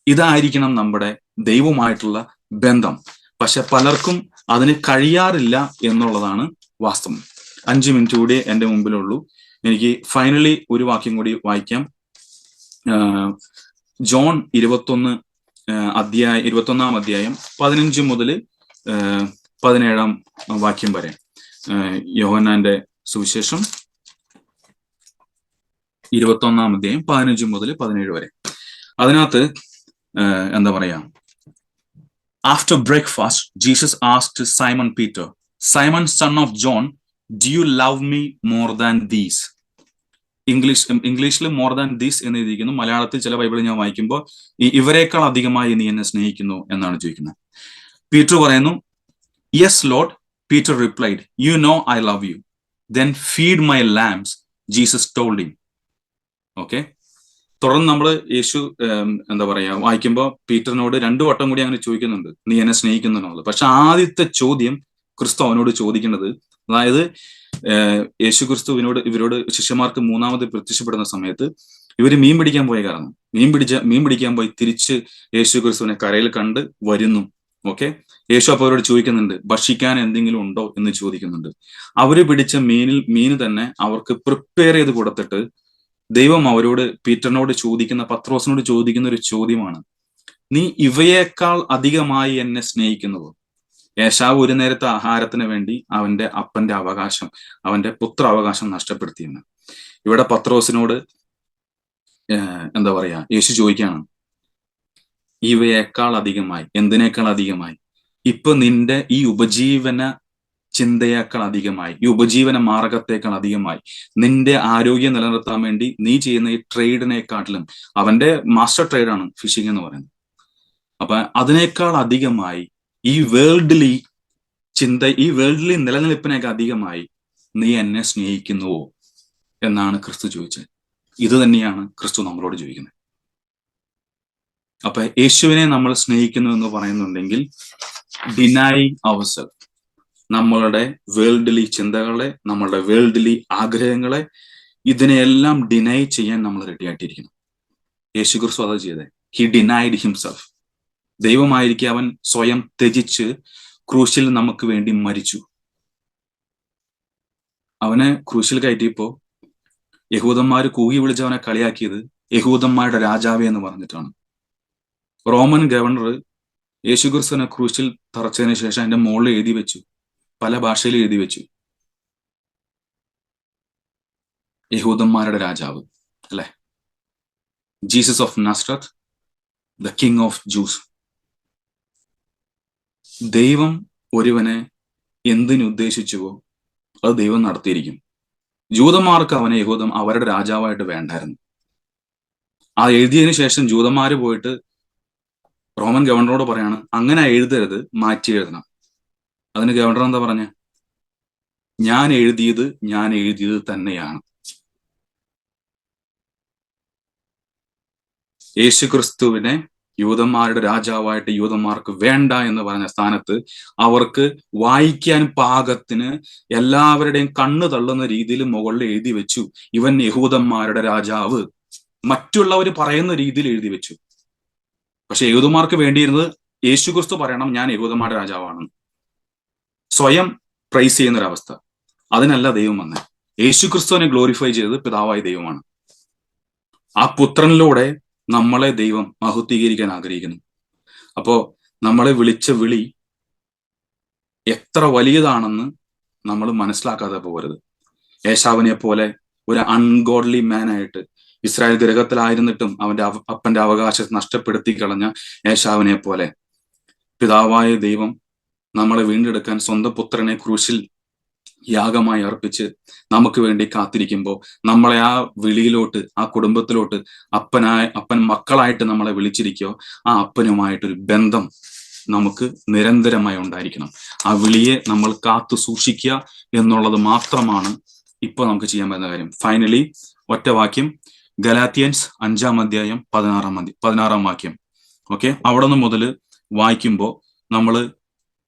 ഇതായിരിക്കണം നമ്മുടെ ദൈവമായിട്ടുള്ള ബന്ധം. പക്ഷെ പലർക്കും അതിന് കഴിയാറില്ല എന്നുള്ളതാണ് വാസ്തവം. 5 മിനിറ്റ് കൂടി എൻ്റെ മുമ്പിലുള്ളൂ. എനിക്ക് ഫൈനലി ഒരു വാക്യം കൂടി വായിക്കാം. ജോൺ 21 അധ്യായം 15 മുതൽ 17 വാക്യം വരെ. യോഹന്നാന്റെ സുവിശേഷം 21 അധ്യായം 15 മുതൽ 17 വരെ. അതിനകത്ത് എന്താ പറയാ, After breakfast, Jesus asked Simon Peter, Simon, son of John, do you love me more than these? ഇംഗ്ലീഷിൽ മോർ ദാൻ ദീസ് എന്ന് എഴുതിയിരിക്കുന്നു. മലയാളത്തിൽ ചില ബൈബിൾ ഞാൻ വായിക്കുമ്പോൾ ഇവരെക്കാൾ അധികമായി നീ എന്നെ സ്നേഹിക്കുന്നു എന്നാണ് ചോദിക്കുന്നത്. പീറ്റർ പറയുന്നു, yes Lord. Peter replied, you know I love you, then feed my lambs, Jesus told him. Okay, തുടർന്ന് നമ്മൾ യേശു എന്താ പറയാ വായിക്കുമ്പോൾ പീറ്ററിനോട് 2 വട്ടം കൂടി അങ്ങനെ ചോദിക്കുന്നുണ്ട്, നീ എന്നെ സ്നേഹിക്കുന്നുള്ളത്. പക്ഷെ ആദ്യത്തെ ചോദ്യം ക്രിസ്തു അവനോട് ചോദിക്കുന്നത്, അതായത് യേശു ക്രിസ്തു ഇവരോട് ശിഷ്യന്മാർക്ക് 3ാമത് പ്രത്യക്ഷപ്പെടുന്ന സമയത്ത് ഇവര് മീൻ പിടിക്കാൻ പോയ കാരണം മീൻ പിടിക്കാൻ പോയി തിരിച്ച് യേശു ക്രിസ്തുവിനെ കരയിൽ കണ്ട് വരുന്നു. ഓക്കെ, യേശു അപ്പൊ അവരോട് ചോദിക്കുന്നുണ്ട്, ഭക്ഷിക്കാൻ എന്തെങ്കിലും ഉണ്ടോ എന്ന് ചോദിക്കുന്നുണ്ട്. അവര് പിടിച്ച മീന് തന്നെ അവർക്ക് പ്രിപ്പയർ ചെയ്ത് കൊടുത്തിട്ട് ദൈവം പീറ്ററിനോട് പത്രോസിനോട് ചോദിക്കുന്ന ഒരു ചോദ്യമാണ്, നീ ഇവയേക്കാൾ അധികമായി എന്നെ സ്നേഹിക്കുന്നുവോ? ഏശാവ് ഒരു നേരത്തെ ആഹാരത്തിന് വേണ്ടി അവന്റെ അപ്പന്റെ അവകാശം, അവന്റെ പുത്ര അവകാശം നഷ്ടപ്പെടുത്തിയെന്ന്. ഇവിടെ പത്രോസിനോട് എന്താ പറയാ യേശു ചോദിക്കുകയാണ്, ഇവയേക്കാൾ അധികമായി, എന്തിനേക്കാൾ അധികമായി? ഇപ്പൊ നിന്റെ ഈ ഉപജീവന ചിന്തയേക്കാൾ അധികമായി, ഈ ഉപജീവന മാർഗത്തേക്കാൾ അധികമായി, നിന്റെ ആരോഗ്യം നിലനിർത്താൻ വേണ്ടി നീ ചെയ്യുന്ന ഈ ട്രേഡിനെക്കാട്ടിലും, അവന്റെ മാസ്റ്റർ ട്രേഡാണ് ഫിഷിംഗ് എന്ന് പറയുന്നത്. അപ്പൊ അതിനേക്കാൾ അധികമായി ഈ വേൾഡ്ലി നിലനിൽപ്പിനേക്കാൾ അധികമായി നീ എന്നെ സ്നേഹിക്കുന്നുവോ എന്നാണ് ക്രിസ്തു ചോദിച്ചത്. ഇത് തന്നെയാണ് ക്രിസ്തു നമ്മളോട് ചോദിക്കുന്നത്. അപ്പൊ യേശുവിനെ നമ്മൾ സ്നേഹിക്കുന്നു എന്ന് പറയുന്നുണ്ടെങ്കിൽ ഡിനൈ അവർസെൽഫ്, നമ്മളുടെ വേൾഡ്ലി ചിന്തകളെ, നമ്മളുടെ വേൾഡ്ലി ആഗ്രഹങ്ങളെ, ഇതിനെയെല്ലാം ഡിനൈ ചെയ്യാൻ നമ്മൾ റെഡി ആയിട്ടിരിക്കണം. യേശു ക്രിസ്തു അതാ ചെയ്തേ. He denied himself. ദൈവമായിരിക്കെ അവൻ സ്വയം ത്യജിച്ച് ക്രൂശിൽ നമുക്ക് വേണ്ടി മരിച്ചു. അവനെ ക്രൂശിൽ കയറ്റിയപ്പോ യഹൂദന്മാര് കൂകി വിളിച്ചവനെ കളിയാക്കിയത് യഹൂദന്മാരുടെ രാജാവേ എന്ന് പറഞ്ഞിട്ടാണ്. റോമൻ ഗവർണർ യേശുക്രിസ്തുവിനെ ക്രൂശിൽ തറച്ചതിന് ശേഷം അതിന്റെ മുകളിൽ എഴുതി വെച്ചു, പല ഭാഷയിൽ എഴുതി വെച്ചു, യഹൂദന്മാരുടെ രാജാവ്, അല്ലെ, Jesus of Nazareth, the king of juice. ദൈവം ഒരുവനെ എന്തിനുദ്ദേശിച്ചുവോ അത് ദൈവം നടത്തിയിരിക്കും. ജൂതന്മാർക്ക് അവനെ അവരുടെ രാജാവായിട്ട് വേണ്ടായിരുന്നു. ആ എഴുതിയതിനു ശേഷം ജൂതന്മാര് പോയിട്ട് റോമൻ ഗവർണറോട് പറയാണ്, അങ്ങനെ എഴുതരുത്, മാറ്റി എഴുതണം. അതിന് ഗവർണർ എന്താ പറഞ്ഞ, ഞാൻ എഴുതിയത് തന്നെയാണ്. യേശുക്രിസ്തുവിനെ യൂതന്മാരുടെ രാജാവായിട്ട് യൂതന്മാർക്ക് വേണ്ട എന്ന് പറഞ്ഞ സ്ഥാനത്ത് അവർക്ക് വായിക്കാൻ പാകത്തിന് എല്ലാവരുടെയും കണ്ണ് തള്ളുന്ന രീതിയിൽ മുകളിൽ എഴുതി വെച്ചു, ഇവൻ യഹൂദന്മാരുടെ രാജാവ്. മറ്റുള്ളവർ പറയുന്ന രീതിയിൽ എഴുതി വെച്ചു. പക്ഷെ യഹൂദന്മാർക്ക് വേണ്ടിയിരുന്നത് യേശുക്രിസ്തു പറയണം, ഞാൻ യഹൂദന്മാരുടെ രാജാവാണ്. സ്വയം പ്രൈസ് ചെയ്യുന്നൊരവസ്ഥ. അതിനല്ല ദൈവം വന്നത്. യേശുക്രിസ്തുവിനെ ഗ്ലോറിഫൈ ചെയ്തത് പിതാവായ ദൈവമാണ്. ആ പുത്രനിലൂടെ നമ്മളെ ദൈവം മഹത്വീകരിക്കാൻ ആഗ്രഹിക്കുന്നു. അപ്പോ നമ്മളെ വിളിച്ച വിളി എത്ര വലിയതാണെന്ന് നമ്മൾ മനസ്സിലാക്കാതെ പോകരുത്. ഏശാവിനെ പോലെ ഒരു അൺഗോഡ്ലി മാൻ ആയിട്ട് ഇസ്രായേൽ ഗ്രഹത്തിലായിരുന്നിട്ടും അവന്റെ അപ്പന്റെ അവകാശം നഷ്ടപ്പെടുത്തി കളഞ്ഞ ഏശാവിനെ പോലെ പിതാവായ ദൈവം നമ്മളെ വീണ്ടെടുക്കാൻ സ്വന്തം പുത്രനെ ക്രൂശിൽ യാഗമായി അർപ്പിച്ച് നമുക്ക് വേണ്ടി കാത്തിരിക്കുമ്പോൾ നമ്മളെ ആ വിളിയിലോട്ട്, ആ കുടുംബത്തിലോട്ട് അപ്പൻ മക്കളായിട്ട് നമ്മളെ വിളിച്ചിരിക്കോ, ആ അപ്പനുമായിട്ടൊരു ബന്ധം നമുക്ക് നിരന്തരമായി ഉണ്ടായിരിക്കണം. ആ വിളിയെ നമ്മൾ കാത്തു സൂക്ഷിക്കുക എന്നുള്ളത് മാത്രമാണ് ഇപ്പൊ നമുക്ക് ചെയ്യാൻ പറ്റുന്ന കാര്യം. ഫൈനലി ഒറ്റ വാക്യം, ഗലാത്യൻസ് 5-ാം അധ്യായം 16-ാം വാക്യം. ഓക്കെ, അവിടെ നിന്ന് മുതൽ വായിക്കുമ്പോൾ നമ്മൾ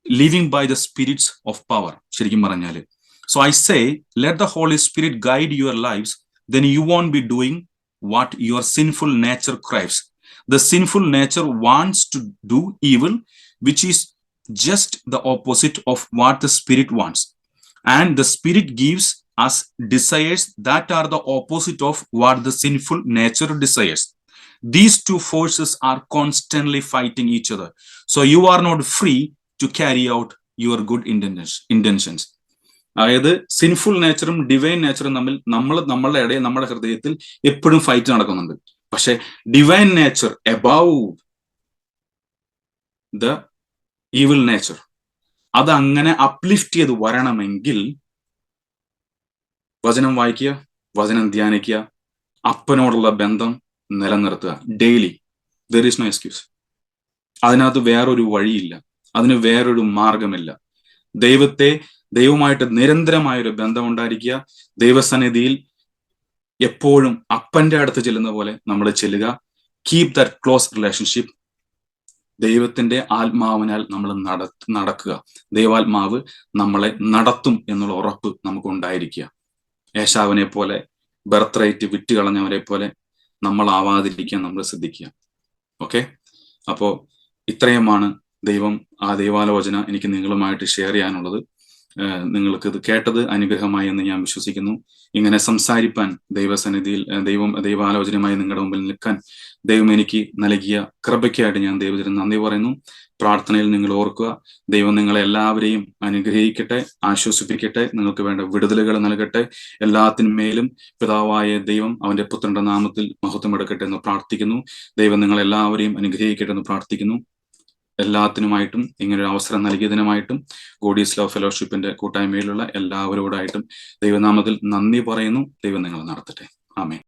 living by the spirits of power, ശരിക്കും പറഞ്ഞാല്. So I say, let the Holy Spirit guide your lives, then you won't be doing what your sinful nature craves. The sinful nature wants to do evil, which is just the opposite of what the Spirit wants. And the Spirit gives us desires that are the opposite of what the sinful nature desires. These two forces are constantly fighting each other. So you are not free to carry out your good intentions. അതായത് sinful നേച്ചറും divine നേച്ചറും തമ്മിൽ നമ്മളുടെ ഇടയിൽ, നമ്മുടെ ഹൃദയത്തിൽ എപ്പോഴും fight നടക്കുന്നുണ്ട്. പക്ഷെ divine nature above the evil nature, അത് അങ്ങനെ അപ്ലിഫ്റ്റ് ചെയ്ത് വരണമെങ്കിൽ വചനം വായിക്കുക, വചനം ധ്യാനിക്കുക, അപ്പനോടുള്ള ബന്ധം നിലനിർത്തുക daily. There is no excuse. അതിനകത്ത് വേറൊരു വഴിയില്ല, അതിന് വേറൊരു മാർഗമില്ല. ദൈവമായിട്ട് നിരന്തരമായൊരു ബന്ധം ഉണ്ടായിരിക്കുക. ദൈവസന്നിധിയിൽ എപ്പോഴും അപ്പന്റെ അടുത്ത് ചെല്ലുന്ന പോലെ നമ്മൾ ചെല്ലുക. Keep that close relationship. ദൈവത്തിന്റെ ആത്മാവിനാൽ നമ്മൾ നടക്കുക. ദൈവാത്മാവ് നമ്മളെ നടത്തും എന്നുള്ള ഉറപ്പ് നമുക്ക് ഉണ്ടായിരിക്കുക. ഏശാവിനെ പോലെ ബർത്ത് റൈറ്റ് വിറ്റുകളഞ്ഞവരെ പോലെ നമ്മൾ ആവാതിരിക്കാൻ നമ്മൾ ശ്രദ്ധിക്കുക. ഓക്കെ, അപ്പോ ഇത്രയുമാണ് ആ ദൈവാലോചന എനിക്ക് നിങ്ങളുമായിട്ട് ഷെയർ ചെയ്യാനുള്ളത്. നിങ്ങൾക്ക് ഇത് കേട്ടത് അനുഗ്രഹമായി എന്ന് ഞാൻ വിശ്വസിക്കുന്നു. ഇങ്ങനെ സംസാരിപ്പാൻ ദൈവസന്നിധിയിൽ ദൈവാലോചനയുമായി നിങ്ങളുടെ മുമ്പിൽ നിൽക്കാൻ ദൈവം എനിക്ക് നൽകിയ കൃപയ്ക്കായിട്ട് ഞാൻ ദൈവത്തിന് നന്ദി പറയുന്നു. പ്രാർത്ഥനയിൽ നിങ്ങൾ ഓർക്കുക. ദൈവം നിങ്ങളെ എല്ലാവരെയും അനുഗ്രഹിക്കട്ടെ, ആശ്വസിപ്പിക്കട്ടെ, നിങ്ങൾക്ക് വേണ്ട വിടുതലുകൾ നൽകട്ടെ. എല്ലാത്തിന്മേലും പിതാവായ ദൈവം അവന്റെ പുത്രന്റെ നാമത്തിൽ മഹത്വം എടുക്കട്ടെ എന്ന് പ്രാർത്ഥിക്കുന്നു. ദൈവം നിങ്ങളെല്ലാവരെയും അനുഗ്രഹിക്കട്ടെ എന്ന് പ്രാർത്ഥിക്കുന്നു. എല്ലാത്തിനുമായിട്ടും ഇങ്ങനൊരു അവസരം നൽകിയതിനുമായിട്ടും ഗോഡീസ് ലവ് ഫെലോഷിപ്പിന്റെ കൂട്ടായ്മയിലുള്ള എല്ലാവരോടായിട്ടും ദൈവനാമത്തിൽ നന്ദി പറയുന്നു. ദൈവം നിങ്ങളെ നടത്തട്ടെ. ആമേൻ.